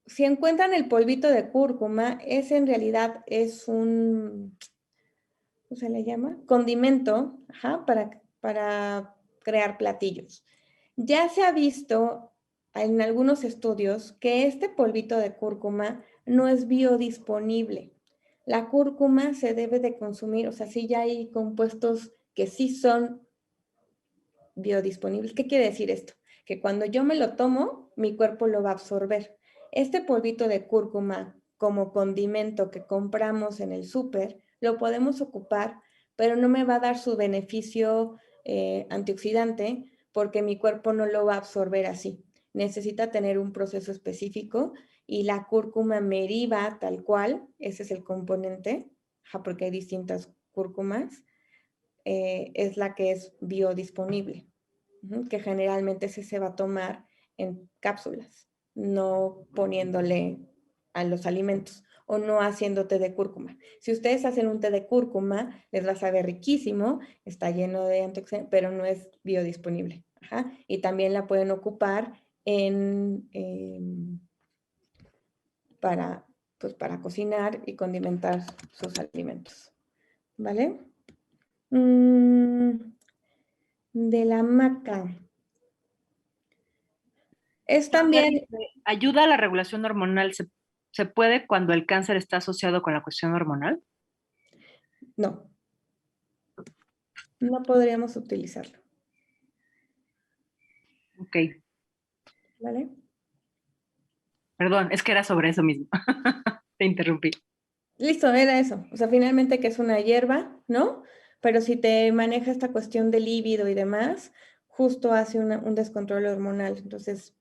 Speaker 3: si encuentran el polvito de cúrcuma, en realidad es un, ¿cómo se le llama? Condimento, ajá, para crear platillos. Ya se ha visto en algunos estudios que este polvito de cúrcuma no es biodisponible. La cúrcuma se debe de consumir, o sea, sí ya hay compuestos que sí son biodisponibles. ¿Qué quiere decir esto? Que cuando yo me lo tomo, mi cuerpo lo va a absorber. Este polvito de cúrcuma como condimento que compramos en el súper, lo podemos ocupar, pero no me va a dar su beneficio antioxidante porque mi cuerpo no lo va a absorber así. Necesita tener un proceso específico y la cúrcuma meriva tal cual, ese es el componente, porque hay distintas cúrcumas, es la que es biodisponible, que generalmente se va a tomar en cápsulas, no poniéndole a los alimentos o no haciendo té de cúrcuma. Si ustedes hacen un té de cúrcuma, les va a saber riquísimo, está lleno de antioxidantes, pero no es biodisponible. Ajá. Y también la pueden ocupar para cocinar y condimentar sus alimentos. ¿Vale? De la maca. Es también...
Speaker 4: ¿Ayuda a la regulación hormonal? ¿Se puede cuando el cáncer está asociado con la cuestión hormonal?
Speaker 3: No. No podríamos utilizarlo.
Speaker 4: Ok.
Speaker 3: ¿Vale?
Speaker 4: Perdón, es que era sobre eso mismo. Te interrumpí.
Speaker 3: Listo, era eso. O sea, finalmente que es una hierba, ¿no? Pero si te maneja esta cuestión del líbido y demás, justo hace un descontrol hormonal. Entonces,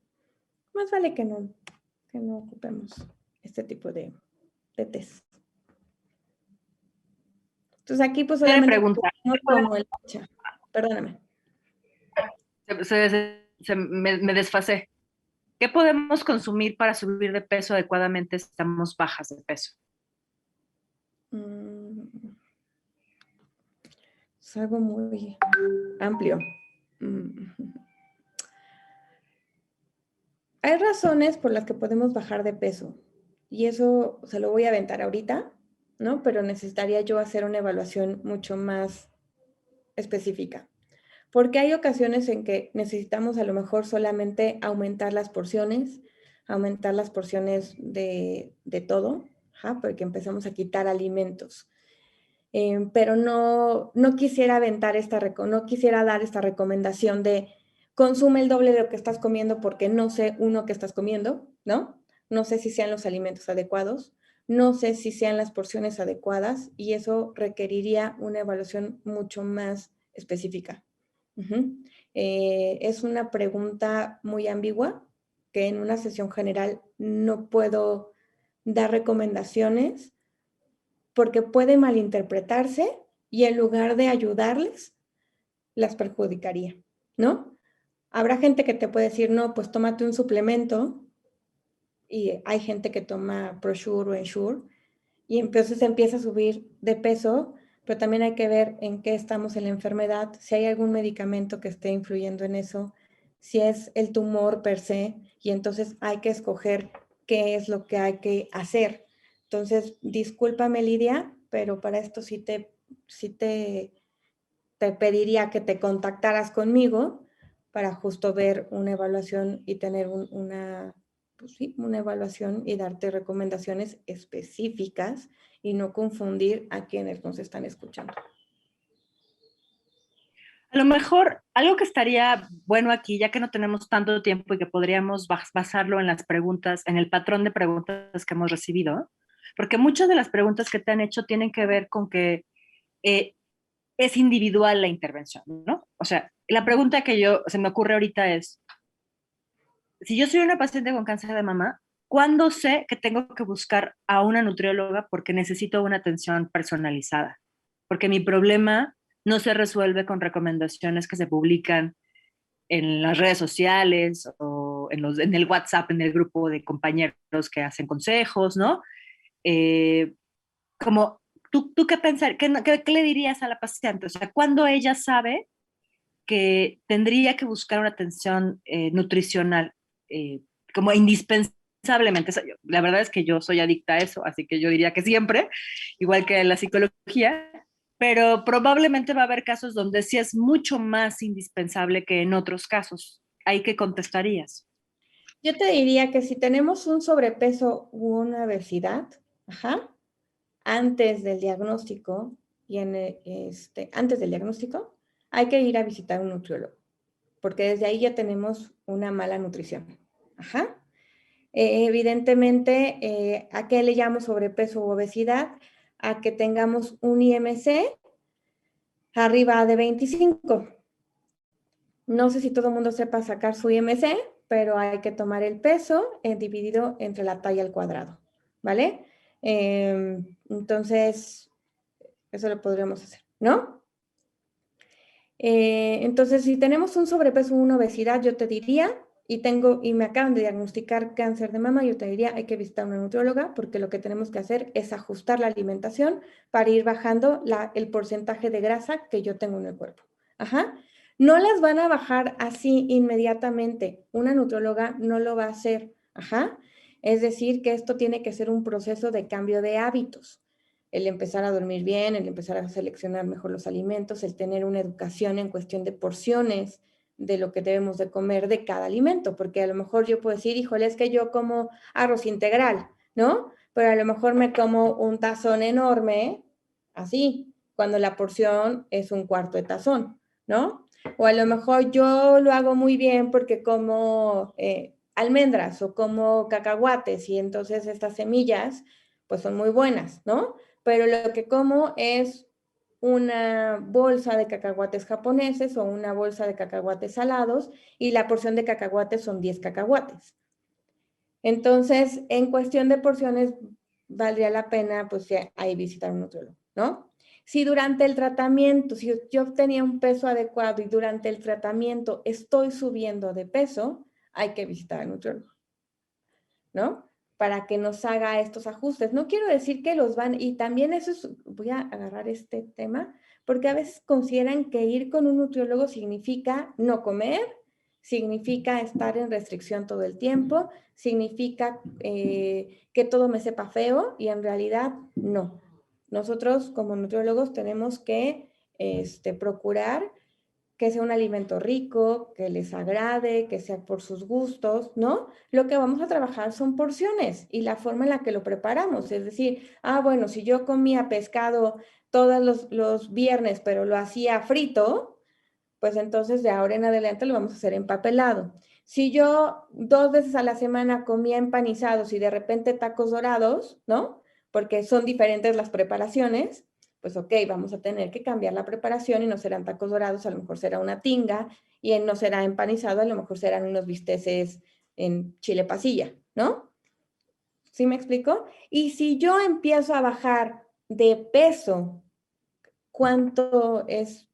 Speaker 3: más vale que no ocupemos este tipo de test. Entonces aquí pues
Speaker 4: Quiero
Speaker 3: solamente
Speaker 4: preguntar.
Speaker 3: como el matcha. Perdóname.
Speaker 4: Me desfasé. ¿Qué podemos consumir para subir de peso adecuadamente si estamos bajas de peso?
Speaker 3: Es algo muy amplio. Hay razones por las que podemos bajar de peso y eso se lo voy a aventar ahorita, ¿no? Pero necesitaría yo hacer una evaluación mucho más específica. Porque hay ocasiones en que necesitamos a lo mejor solamente aumentar las porciones de todo, porque empezamos a quitar alimentos. Pero no quisiera no quisiera dar esta recomendación de consume el doble de lo que estás comiendo porque no sé, qué estás comiendo, ¿no? No sé si sean los alimentos adecuados, no sé si sean las porciones adecuadas y eso requeriría una evaluación mucho más específica. Es una pregunta muy ambigua que en una sesión general no puedo dar recomendaciones porque puede malinterpretarse y en lugar de ayudarles, las perjudicaría, ¿no? Habrá gente que te puede decir, no, pues tómate un suplemento y hay gente que toma ProSure o Ensure y entonces empieza a subir de peso, pero también hay que ver en qué estamos en la enfermedad, si hay algún medicamento que esté influyendo en eso, si es el tumor per se, y entonces hay que escoger qué es lo que hay que hacer. Entonces, discúlpame, Lidia, pero para esto te pediría que te contactaras conmigo para justo ver una evaluación y tener pues sí, una evaluación y darte recomendaciones específicas y no confundir a quienes nos están escuchando.
Speaker 4: A lo mejor algo que estaría bueno aquí, ya que no tenemos tanto tiempo y que podríamos basarlo en las preguntas, en el patrón de preguntas que hemos recibido, porque muchas de las preguntas que te han hecho tienen que ver con que es individual la intervención, ¿no? O sea, la pregunta que se me ocurre ahorita es, si yo soy una paciente con cáncer de mama, ¿cuándo sé que tengo que buscar a una nutrióloga porque necesito una atención personalizada? Porque mi problema no se resuelve con recomendaciones que se publican en las redes sociales o en el WhatsApp, en el grupo de compañeros que hacen consejos, ¿no? Eh, como, ¿tú qué pensar, qué le dirías a la paciente? O sea, ¿cuándo ella sabe que tendría que buscar una atención nutricional eh, como indispensablemente? La verdad es que yo soy adicta a eso, así que yo diría que siempre, igual que la psicología, pero probablemente va a haber casos donde sí es mucho más indispensable que en otros casos. ¿Ahí qué contestarías?
Speaker 3: Yo te diría que si tenemos un sobrepeso u una obesidad, antes del diagnóstico antes del diagnóstico, hay que ir a visitar un nutriólogo, porque desde ahí ya tenemos una mala nutrición. Evidentemente, ¿a qué le llamo sobrepeso u obesidad? A que tengamos un IMC arriba de 25. No sé si todo el mundo sepa sacar su IMC, pero hay que tomar el peso dividido entre la talla al cuadrado, ¿vale? Entonces, eso lo podríamos hacer, ¿no? Entonces, si tenemos un sobrepeso o una obesidad, yo te diría, y me acaban de diagnosticar cáncer de mama, yo te diría, hay que visitar a una nutrióloga, porque lo que tenemos que hacer es ajustar la alimentación para ir bajando el porcentaje de grasa que yo tengo en el cuerpo. No las van a bajar así inmediatamente. Una nutrióloga no lo va a hacer. Es decir, que esto tiene que ser un proceso de cambio de hábitos. El empezar a dormir bien, el empezar a seleccionar mejor los alimentos, el tener una educación en cuestión de porciones de lo que debemos de comer de cada alimento, porque a lo mejor yo puedo decir, híjole, es que yo como arroz integral, ¿no? Pero a lo mejor me como un tazón enorme, así, cuando la porción es un cuarto de tazón, ¿no? O a lo mejor yo lo hago muy bien porque como almendras o como cacahuates y entonces estas semillas pues son muy buenas, ¿no? Pero lo que como es una bolsa de cacahuates japoneses o una bolsa de cacahuates salados y la porción de cacahuates son 10 cacahuates. Entonces, en cuestión de porciones, valdría la pena pues ahí visitar un nutriólogo, ¿no? Si durante el tratamiento, si yo tenía un peso adecuado y durante el tratamiento estoy subiendo de peso, hay que visitar al nutriólogo, ¿no? Para que nos haga estos ajustes. No quiero decir que los van, y también eso es, voy a agarrar este tema, porque a veces consideran que ir con un nutriólogo significa no comer, significa estar en restricción todo el tiempo, significa que todo me sepa feo, y en realidad no. Nosotros como nutriólogos tenemos que procurar que sea un alimento rico, que les agrade, que sea por sus gustos, ¿no? Lo que vamos a trabajar son porciones y la forma en la que lo preparamos. Es decir, bueno, si yo comía pescado todos los viernes, pero lo hacía frito, pues entonces de ahora en adelante lo vamos a hacer empapelado. Si yo 2 veces a la semana comía empanizados y de repente tacos dorados, ¿no? Porque son diferentes las preparaciones, pues ok, vamos a tener que cambiar la preparación y no serán tacos dorados, a lo mejor será una tinga, y no será empanizado, a lo mejor serán unos bisteces en chile pasilla, ¿no? ¿Sí me explico? Y si yo empiezo a bajar de peso, ¿cuánto es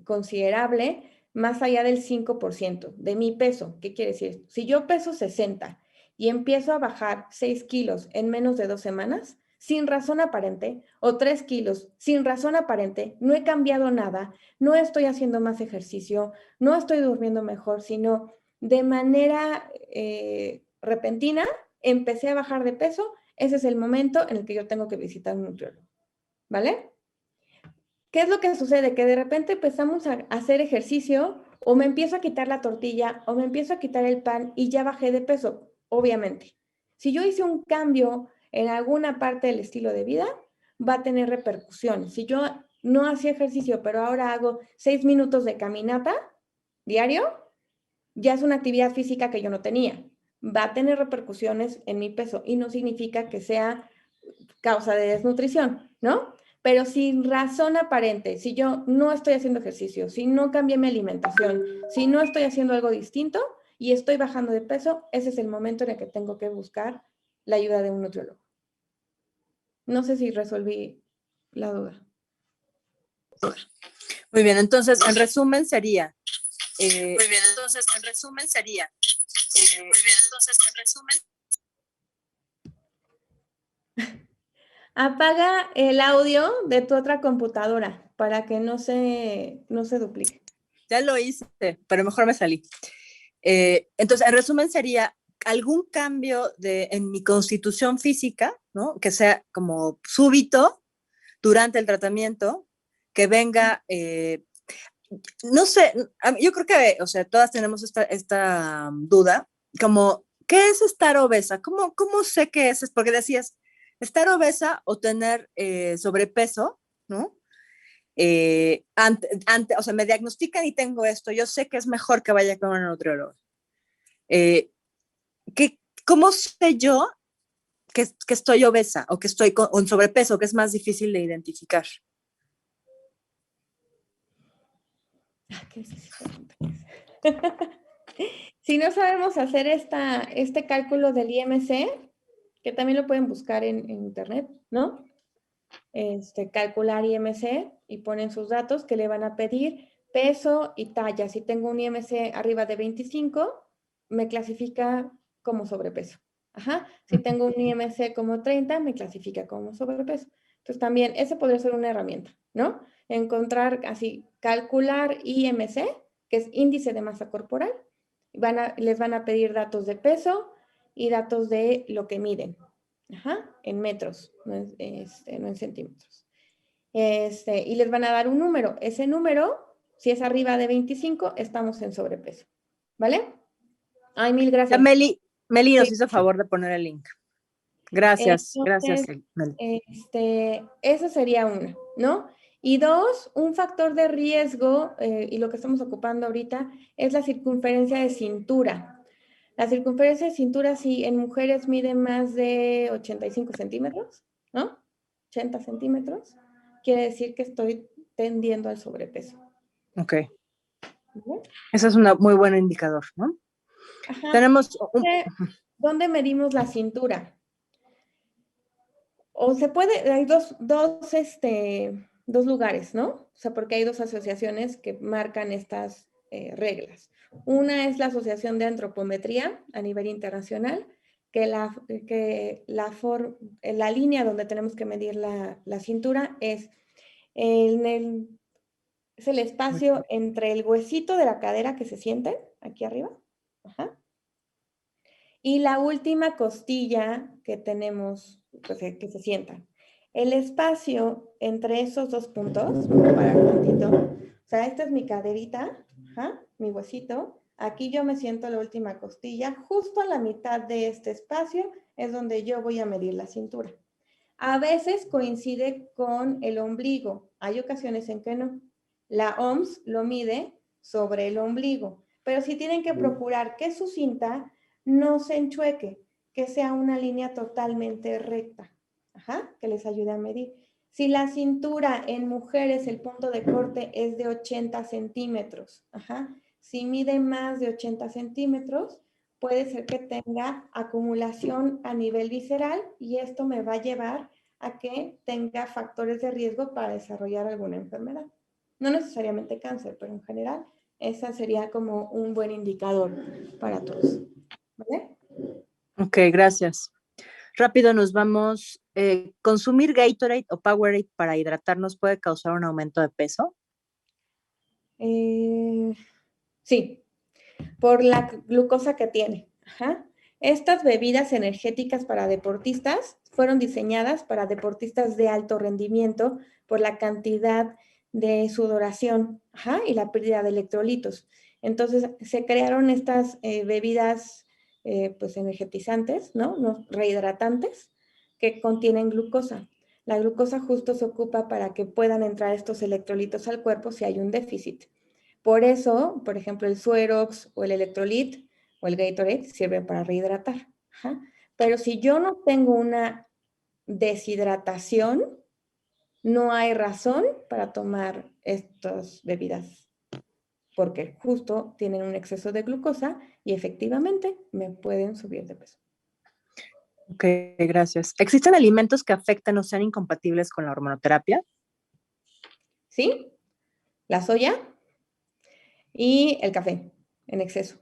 Speaker 3: considerable? Más allá del 5% de mi peso. ¿Qué quiere decir esto? Si yo peso 60 y empiezo a bajar 6 kilos en menos de 2 semanas, sin razón aparente, o 3 kilos sin razón aparente, no he cambiado nada, no estoy haciendo más ejercicio, no estoy durmiendo mejor, sino de manera repentina, empecé a bajar de peso, ese es el momento en el que yo tengo que visitar un nutriólogo, ¿vale? ¿Qué es lo que sucede? Que de repente empezamos a hacer ejercicio o me empiezo a quitar la tortilla o me empiezo a quitar el pan y ya bajé de peso, obviamente. Si yo hice un cambio en alguna parte del estilo de vida, va a tener repercusiones. Si yo no hacía ejercicio, pero ahora hago 6 minutos de caminata diario, ya es una actividad física que yo no tenía. Va a tener repercusiones en mi peso y no significa que sea causa de desnutrición, ¿no? Pero sin razón aparente, si yo no estoy haciendo ejercicio, si no cambié mi alimentación, si no estoy haciendo algo distinto y estoy bajando de peso, ese es el momento en el que tengo que buscar la ayuda de un nutriólogo. No sé si resolví la duda.
Speaker 1: Muy bien, entonces en resumen sería.
Speaker 3: Apaga el audio de tu otra computadora para que no se duplique.
Speaker 1: Ya lo hice, pero mejor me salí. Entonces, en resumen sería algún cambio en mi constitución física, ¿no? Que sea como súbito durante el tratamiento, que venga, no sé, yo creo que, o sea, todas tenemos esta duda, como, ¿qué es estar obesa? ¿Cómo sé qué es? Porque decías, estar obesa o tener sobrepeso, ¿no? O sea, me diagnostican y tengo esto, yo sé que es mejor que vaya con un nutriólogo. ¿Cómo sé yo que estoy obesa o que estoy con sobrepeso, que es más difícil de identificar?
Speaker 3: Qué difícil pregunta. Si no sabemos hacer este cálculo del IMC, que también lo pueden buscar en internet, ¿no? Calcular IMC y ponen sus datos que le van a pedir peso y talla. Si tengo un IMC arriba de 25, me clasifica como sobrepeso. Ajá. Si tengo un IMC como 30, me clasifica como sobrepeso. Entonces también, ese podría ser una herramienta, ¿no? Encontrar así, calcular IMC, que es índice de masa corporal. Les van a pedir datos de peso y datos de lo que miden. Ajá, en metros, no en centímetros. Y les van a dar un número. Ese número, si es arriba de 25, estamos en sobrepeso. ¿Vale? Ay, mil gracias.
Speaker 1: Ya Meli nos hizo favor de poner el link. Gracias,
Speaker 3: Entonces,
Speaker 1: gracias, Meli.
Speaker 3: Eso sería una, ¿no? Y dos, un factor de riesgo, y lo que estamos ocupando ahorita, es la circunferencia de cintura. La circunferencia de cintura, sí, en mujeres mide más de 85 centímetros, ¿no? 80 centímetros. Quiere decir que estoy tendiendo al sobrepeso.
Speaker 1: Ok. ¿Sí? Ese es un muy buen indicador, ¿no?
Speaker 3: Ajá.
Speaker 1: Tenemos...
Speaker 3: ¿Dónde medimos la cintura? O se puede, hay dos lugares, ¿no? O sea, porque hay dos asociaciones que marcan estas reglas. Una es la Asociación de Antropometría a nivel internacional, que la línea donde tenemos que medir la cintura es el espacio entre el huesito de la cadera que se siente aquí arriba, ajá, y la última costilla que tenemos, pues, que se sienta. El espacio entre esos dos puntos, voy a parar un tantito, o sea, esta es mi caderita, ajá, mi huesito, aquí yo me siento la última costilla, justo a la mitad de este espacio es donde yo voy a medir la cintura. A veces coincide con el ombligo, hay ocasiones en que no. La OMS lo mide sobre el ombligo, pero sí tienen que procurar que su cinta no se enchueque, que sea una línea totalmente recta, ajá, que les ayude a medir. Si la cintura en mujeres, el punto de corte es de 80 centímetros, ajá, si mide más de 80 centímetros, puede ser que tenga acumulación a nivel visceral y esto me va a llevar a que tenga factores de riesgo para desarrollar alguna enfermedad. No necesariamente cáncer, pero en general esa sería como un buen indicador para todos. ¿Vale?
Speaker 1: Ok, gracias. Rápido nos vamos. ¿Consumir Gatorade o Powerade para hidratarnos puede causar un aumento de peso?
Speaker 3: Sí, por la glucosa que tiene. Ajá. Estas bebidas energéticas para deportistas fueron diseñadas para deportistas de alto rendimiento por la cantidad de sudoración, ajá, y la pérdida de electrolitos. Entonces se crearon estas bebidas pues energetizantes, ¿no? Rehidratantes que contienen glucosa. La glucosa justo se ocupa para que puedan entrar estos electrolitos al cuerpo si hay un déficit. Por eso, por ejemplo, el Suerox o el Electrolit o el Gatorade sirven para rehidratar. Ajá. Pero si yo no tengo una deshidratación, no hay razón para tomar estas bebidas, porque justo tienen un exceso de glucosa y efectivamente me pueden subir de peso.
Speaker 1: Ok, gracias. ¿Existen alimentos que afectan o sean incompatibles con la hormonoterapia?
Speaker 3: ¿Sí? La soya y el café en exceso.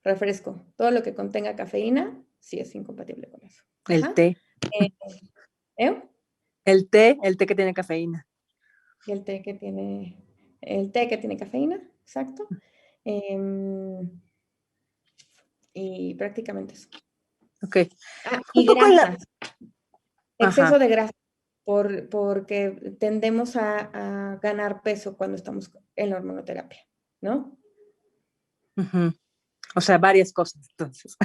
Speaker 3: Refresco. Todo lo que contenga cafeína, sí es incompatible con eso.
Speaker 1: El
Speaker 3: Ajá.
Speaker 1: té.
Speaker 3: ¿Eh?
Speaker 1: El té que tiene cafeína.
Speaker 3: Y el té que tiene cafeína, exacto. Y prácticamente eso.
Speaker 1: Ok.
Speaker 3: Y grasas. Exceso
Speaker 1: Ajá.
Speaker 3: de grasa, porque tendemos a ganar peso cuando estamos en la hormonoterapia, ¿no?
Speaker 1: Ujú. O sea, varias cosas, entonces.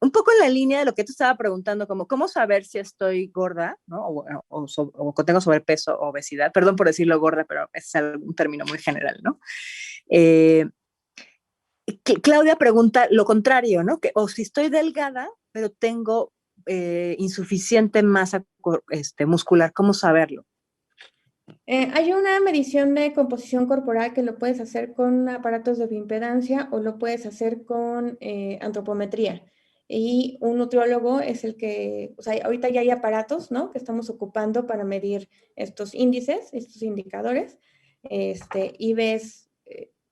Speaker 1: Un poco en la línea de lo que te estaba preguntando, como cómo saber si estoy gorda, ¿no? O tengo sobrepeso o obesidad. Perdón por decirlo gorda, pero es un término muy general, ¿no? Claudia pregunta lo contrario, ¿no? O si estoy delgada, pero tengo insuficiente masa muscular, ¿cómo saberlo?
Speaker 3: Hay una medición de composición corporal que lo puedes hacer con aparatos de bioimpedancia o lo puedes hacer con antropometría. Y un nutriólogo es el que, o sea, ahorita ya hay aparatos, ¿no? Que estamos ocupando para medir estos índices, estos indicadores, y ves,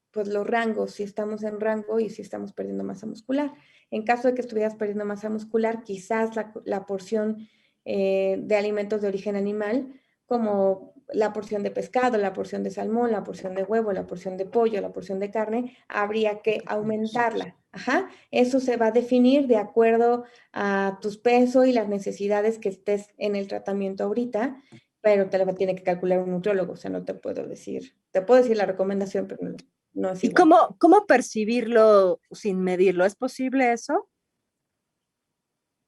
Speaker 3: pues, los rangos, si estamos en rango y si estamos perdiendo masa muscular. En caso de que estuvieras perdiendo masa muscular, quizás la porción de alimentos de origen animal, como la porción de pescado, la porción de salmón, la porción de huevo, la porción de pollo, la porción de carne, habría que aumentarla. Ajá. Eso se va a definir de acuerdo a tus pesos y las necesidades que estés en el tratamiento ahorita, pero te lo tiene que calcular un nutriólogo, o sea, no te puedo decir la recomendación, pero no es
Speaker 1: ¿Y
Speaker 3: igual.
Speaker 1: cómo percibirlo sin medirlo? ¿Es posible eso?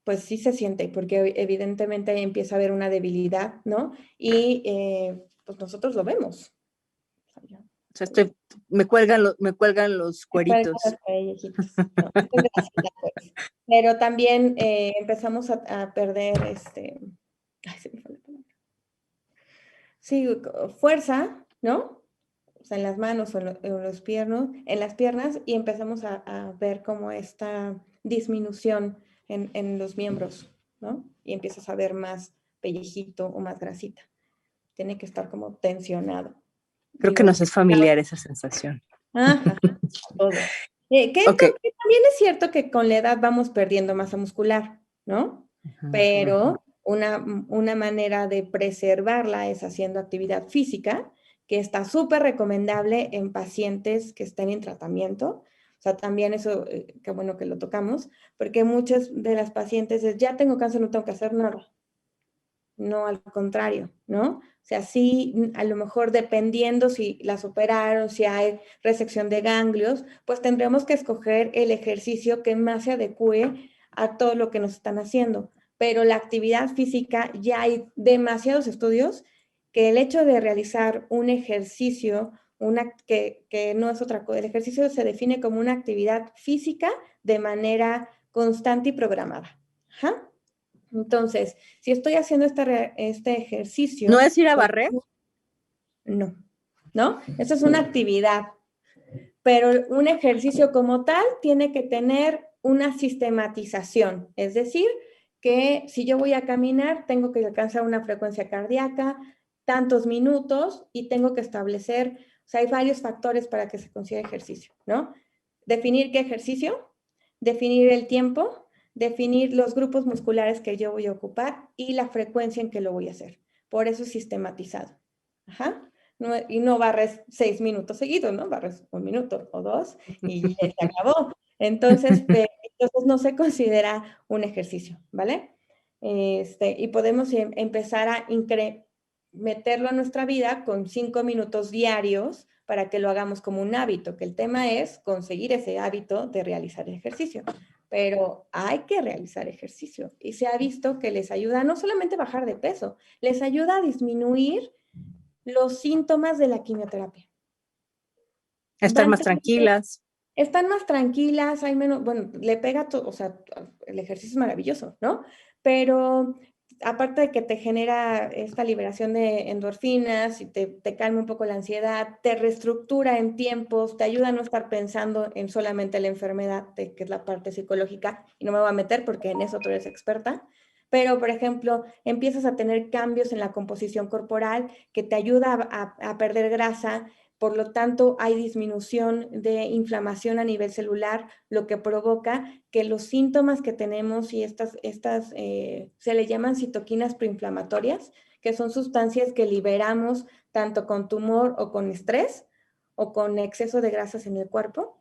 Speaker 3: Pues sí se siente, porque evidentemente empieza a haber una debilidad, ¿no? Y pues nosotros lo vemos.
Speaker 1: O sea, me cuelgan los cueritos.
Speaker 3: No, es grasita, pues. Pero también empezamos a perder ay, se me fue la palabra. Sí, fuerza, ¿no? O sea, en las manos o en los piernos, en las piernas, y empezamos a ver como esta disminución en los miembros, ¿no? Y empiezas a ver más pellejito o más grasita. Tiene que estar como tensionado.
Speaker 1: Creo que
Speaker 3: Digo,
Speaker 1: nos es familiar esa sensación.
Speaker 3: ajá, todos.
Speaker 1: Ok.
Speaker 3: También es cierto que con la edad vamos perdiendo masa muscular, ¿no? Pero una manera de preservarla es haciendo actividad física, que está súper recomendable en pacientes que estén en tratamiento. O sea, también eso, qué bueno que lo tocamos, porque muchas de las pacientes es, ya tengo cáncer, no tengo que hacer nada. No, al contrario, ¿no? O sea, sí, a lo mejor dependiendo si las operaron, si hay resección de ganglios, pues tendremos que escoger el ejercicio que más se adecue a todo lo que nos están haciendo. Pero la actividad física, ya hay demasiados estudios que el hecho de realizar un ejercicio, que no es otra cosa, el ejercicio se define como una actividad física de manera constante y programada. Ajá. Entonces, si estoy haciendo este ejercicio...
Speaker 1: ¿No es ir a barrer?
Speaker 3: No, ¿no? Esa es una actividad, pero un ejercicio como tal tiene que tener una sistematización, es decir, que si yo voy a caminar, tengo que alcanzar una frecuencia cardíaca, tantos minutos, y tengo que establecer, o sea, hay varios factores para que se considere ejercicio, ¿no? Definir qué ejercicio, definir el tiempo, definir los grupos musculares que yo voy a ocupar y la frecuencia en que lo voy a hacer. Por eso es sistematizado. Ajá. No, y no barres 6 minutos seguidos, ¿no? Barres 1 minuto o 2 y se acabó. Entonces no se considera un ejercicio, ¿vale? Y podemos empezar a meterlo en nuestra vida con 5 minutos diarios para que lo hagamos como un hábito, que el tema es conseguir ese hábito de realizar ejercicio. Pero hay que realizar ejercicio y se ha visto que les ayuda no solamente a bajar de peso, les ayuda a disminuir los síntomas de la quimioterapia.
Speaker 4: Estar más tranquilas.
Speaker 3: Están más tranquilas, hay menos, bueno, le pega todo, o sea, el ejercicio es maravilloso, ¿no? Pero aparte de que te genera esta liberación de endorfinas y te calma un poco la ansiedad, te reestructura en tiempos, te ayuda a no estar pensando en solamente la enfermedad, que es la parte psicológica, y no me voy a meter porque en eso tú eres experta, pero, por ejemplo, empiezas a tener cambios en la composición corporal que te ayuda a perder grasa. Por lo tanto, hay disminución de inflamación a nivel celular, lo que provoca que los síntomas que tenemos y se le llaman citoquinas proinflamatorias, que son sustancias que liberamos tanto con tumor o con estrés o con exceso de grasas en el cuerpo,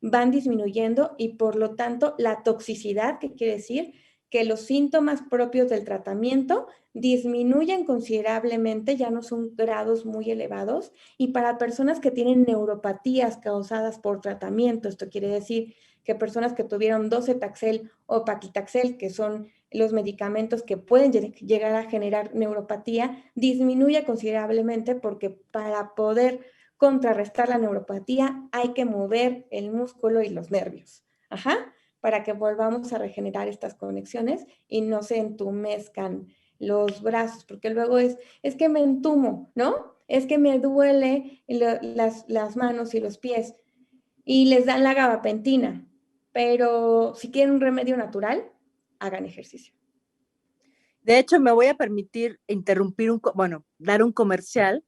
Speaker 3: van disminuyendo y por lo tanto la toxicidad, que quiere decir que los síntomas propios del tratamiento disminuyen considerablemente, ya no son grados muy elevados, y para personas que tienen neuropatías causadas por tratamiento, esto quiere decir que personas que tuvieron docetaxel o paclitaxel, que son los medicamentos que pueden llegar a generar neuropatía, disminuye considerablemente porque para poder contrarrestar la neuropatía hay que mover el músculo y los nervios. Para que volvamos a regenerar estas conexiones y no se entumezcan los brazos, porque luego es que me entumo, ¿no? Es que me duele las manos y los pies y les dan la gabapentina, pero si quieren un remedio natural, hagan ejercicio.
Speaker 1: De hecho, me voy a permitir interrumpir dar un comercial.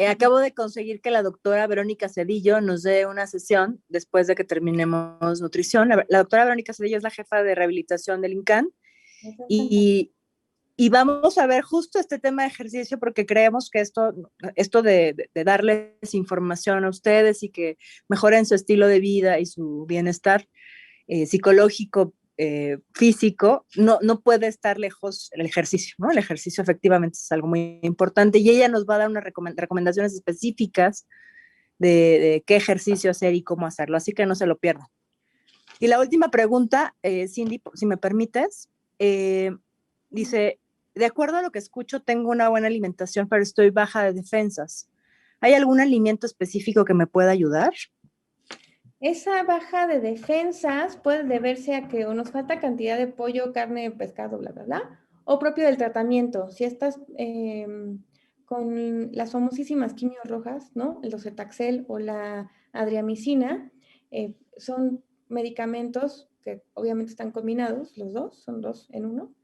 Speaker 1: Acabo de conseguir que la doctora Verónica Cedillo nos dé una sesión después de que terminemos nutrición. La doctora Verónica Cedillo es la jefa de rehabilitación del INCAN y vamos a ver justo este tema de ejercicio porque creemos que esto de darles información a ustedes y que mejoren su estilo de vida y su bienestar psicológico, físico, no puede estar lejos el ejercicio, ¿no? El ejercicio efectivamente es algo muy importante y ella nos va a dar unas recomendaciones específicas de qué ejercicio hacer y cómo hacerlo, así que no se lo pierdan. Y la última pregunta, Cindy, si me permites, dice, de acuerdo a lo que escucho, tengo una buena alimentación, pero estoy baja de defensas. ¿Hay algún alimento específico que me pueda ayudar?
Speaker 3: Esa baja de defensas puede deberse a que o nos falta cantidad de pollo, carne, pescado, bla, bla, bla, o propio del tratamiento. Si estás con las famosísimas quimios rojas, ¿no? El docetaxel o la adriamicina, son medicamentos que obviamente están combinados, los dos, son 2 en 1,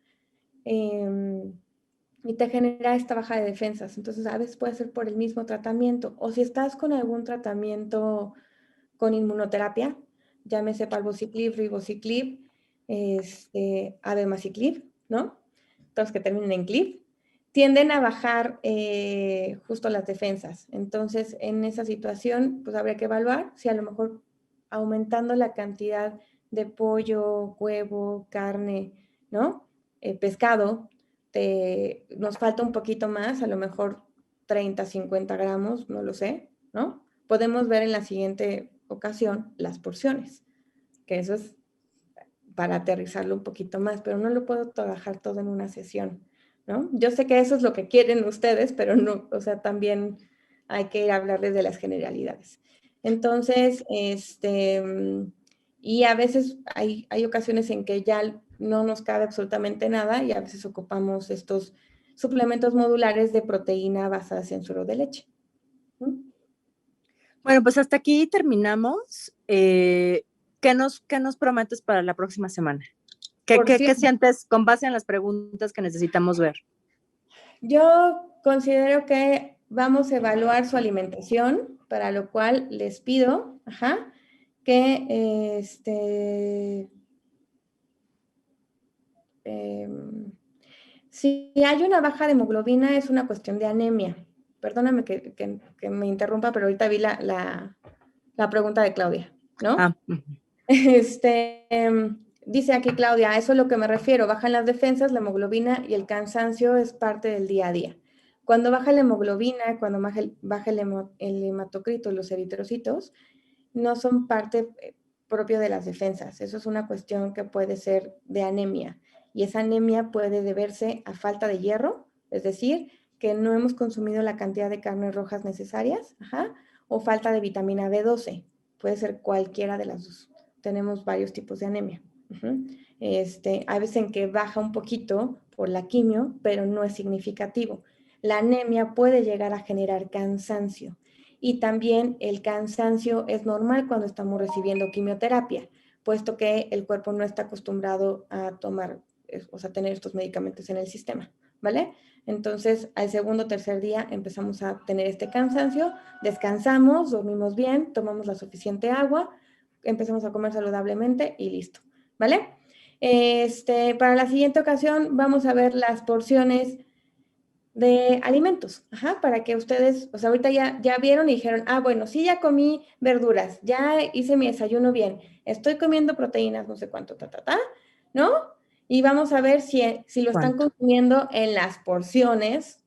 Speaker 3: y te genera esta baja de defensas. Entonces, a veces puede ser por el mismo tratamiento, o si estás con algún tratamiento con inmunoterapia, llámese palbociclib, ribociclib, abemaciclib, ¿no? Todos que terminen en clip, tienden a bajar justo las defensas. Entonces, en esa situación, pues habría que evaluar si a lo mejor aumentando la cantidad de pollo, huevo, carne, ¿no? Pescado, nos falta un poquito más, a lo mejor 30, 50 gramos, no lo sé, ¿no? Podemos ver en la siguiente ocasión las porciones, que eso es para aterrizarlo un poquito más, pero no lo puedo trabajar todo en una sesión, ¿no? Yo sé que eso es lo que quieren ustedes, pero no, o sea, también hay que hablarles de las generalidades. Entonces, y a veces hay ocasiones en que ya no nos cabe absolutamente nada y a veces ocupamos estos suplementos modulares de proteína basadas en suero de leche.
Speaker 1: Bueno, pues hasta aquí terminamos. ¿Qué nos prometes para la próxima semana? ¿Qué sientes con base en las preguntas que necesitamos ver?
Speaker 3: Yo considero que vamos a evaluar su alimentación, para lo cual les pido que si hay una baja de hemoglobina es una cuestión de anemia. Perdóname que me interrumpa, pero ahorita vi la pregunta de Claudia, ¿no?
Speaker 1: Ah.
Speaker 3: Dice aquí Claudia, a eso es a lo que me refiero, bajan las defensas, la hemoglobina y el cansancio es parte del día a día. Cuando baja la hemoglobina, cuando baja el hematocrito y los eritrocitos, no son parte propio de las defensas. Eso es una cuestión que puede ser de anemia. Y esa anemia puede deberse a falta de hierro, es decir, que no hemos consumido la cantidad de carnes rojas necesarias, o falta de vitamina B12. Puede ser cualquiera de las dos. Tenemos varios tipos de anemia. Hay veces en que baja un poquito por la quimio, pero no es significativo. La anemia puede llegar a generar cansancio. Y también el cansancio es normal cuando estamos recibiendo quimioterapia, puesto que el cuerpo no está acostumbrado a tomar, o sea, tener estos medicamentos en el sistema, ¿vale? Entonces, al segundo o tercer día empezamos a tener este cansancio, descansamos, dormimos bien, tomamos la suficiente agua, empezamos a comer saludablemente y listo, ¿vale? Para la siguiente ocasión vamos a ver las porciones de alimentos, para que ustedes, o sea, ahorita ya vieron y dijeron, bueno, sí, ya comí verduras, ya hice mi desayuno bien, estoy comiendo proteínas, no sé cuánto, ¿no? Y vamos a ver si lo están consumiendo en las porciones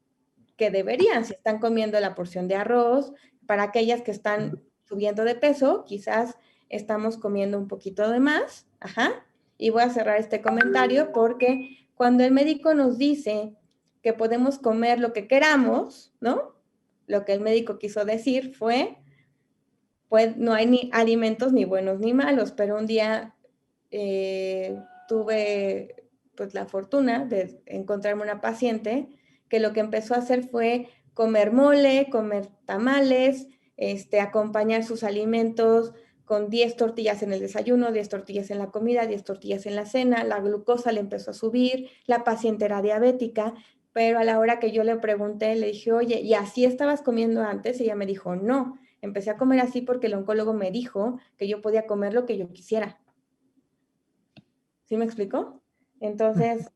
Speaker 3: que deberían, si están comiendo la porción de arroz, para aquellas que están subiendo de peso, quizás estamos comiendo un poquito de más, y voy a cerrar este comentario porque cuando el médico nos dice que podemos comer lo que queramos, ¿no? Lo que el médico quiso decir fue, pues no hay ni alimentos ni buenos ni malos, pero un día tuve pues la fortuna de encontrarme una paciente que lo que empezó a hacer fue comer mole, comer tamales, acompañar sus alimentos con 10 tortillas en el desayuno, 10 tortillas en la comida, 10 tortillas en la cena, la glucosa le empezó a subir, la paciente era diabética, pero a la hora que yo le pregunté, le dije, oye, ¿y así estabas comiendo antes? Y ella me dijo, no, empecé a comer así porque el oncólogo me dijo que yo podía comer lo que yo quisiera. ¿Sí me explicó? Entonces,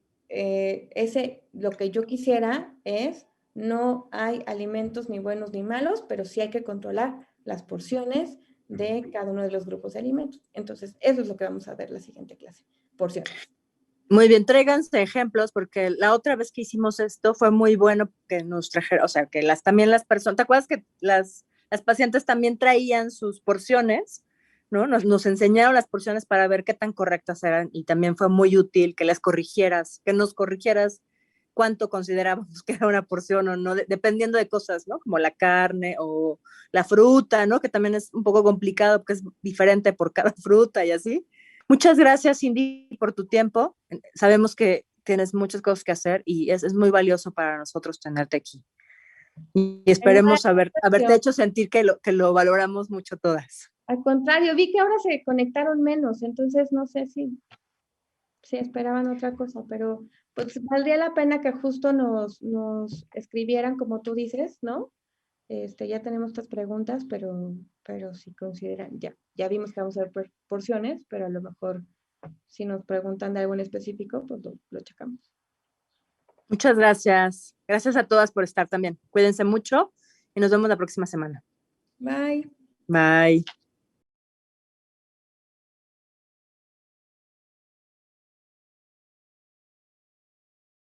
Speaker 3: lo que yo quisiera es, no hay alimentos ni buenos ni malos, pero sí hay que controlar las porciones de cada uno de los grupos de alimentos. Entonces, eso es lo que vamos a ver la siguiente clase, porciones.
Speaker 1: Muy bien, tráiganse ejemplos, porque la otra vez que hicimos esto fue muy bueno que nos trajeron, o sea, que también las personas, ¿te acuerdas que las pacientes también traían sus porciones, ¿no? Nos enseñaron las porciones para ver qué tan correctas eran, y también fue muy útil que las corrigieras, que nos corrigieras cuánto considerábamos que era una porción o no, dependiendo de cosas, ¿no? Como la carne o la fruta, ¿no? Que también es un poco complicado porque es diferente por cada fruta y así. Muchas gracias, Cindy, por tu tiempo. Sabemos que tienes muchas cosas que hacer y es muy valioso para nosotros tenerte aquí. Y esperemos haberte hecho sentir que lo valoramos mucho todas.
Speaker 3: Al contrario, vi que ahora se conectaron menos, entonces no sé si esperaban otra cosa, pero pues valdría la pena que justo nos escribieran como tú dices, ¿no? Ya tenemos estas preguntas, pero si consideran, ya vimos que vamos a ver porciones, pero a lo mejor si nos preguntan de algo en específico, pues lo checamos.
Speaker 1: Muchas gracias. Gracias a todas por estar también. Cuídense mucho y nos vemos la próxima semana.
Speaker 3: Bye.
Speaker 1: Bye.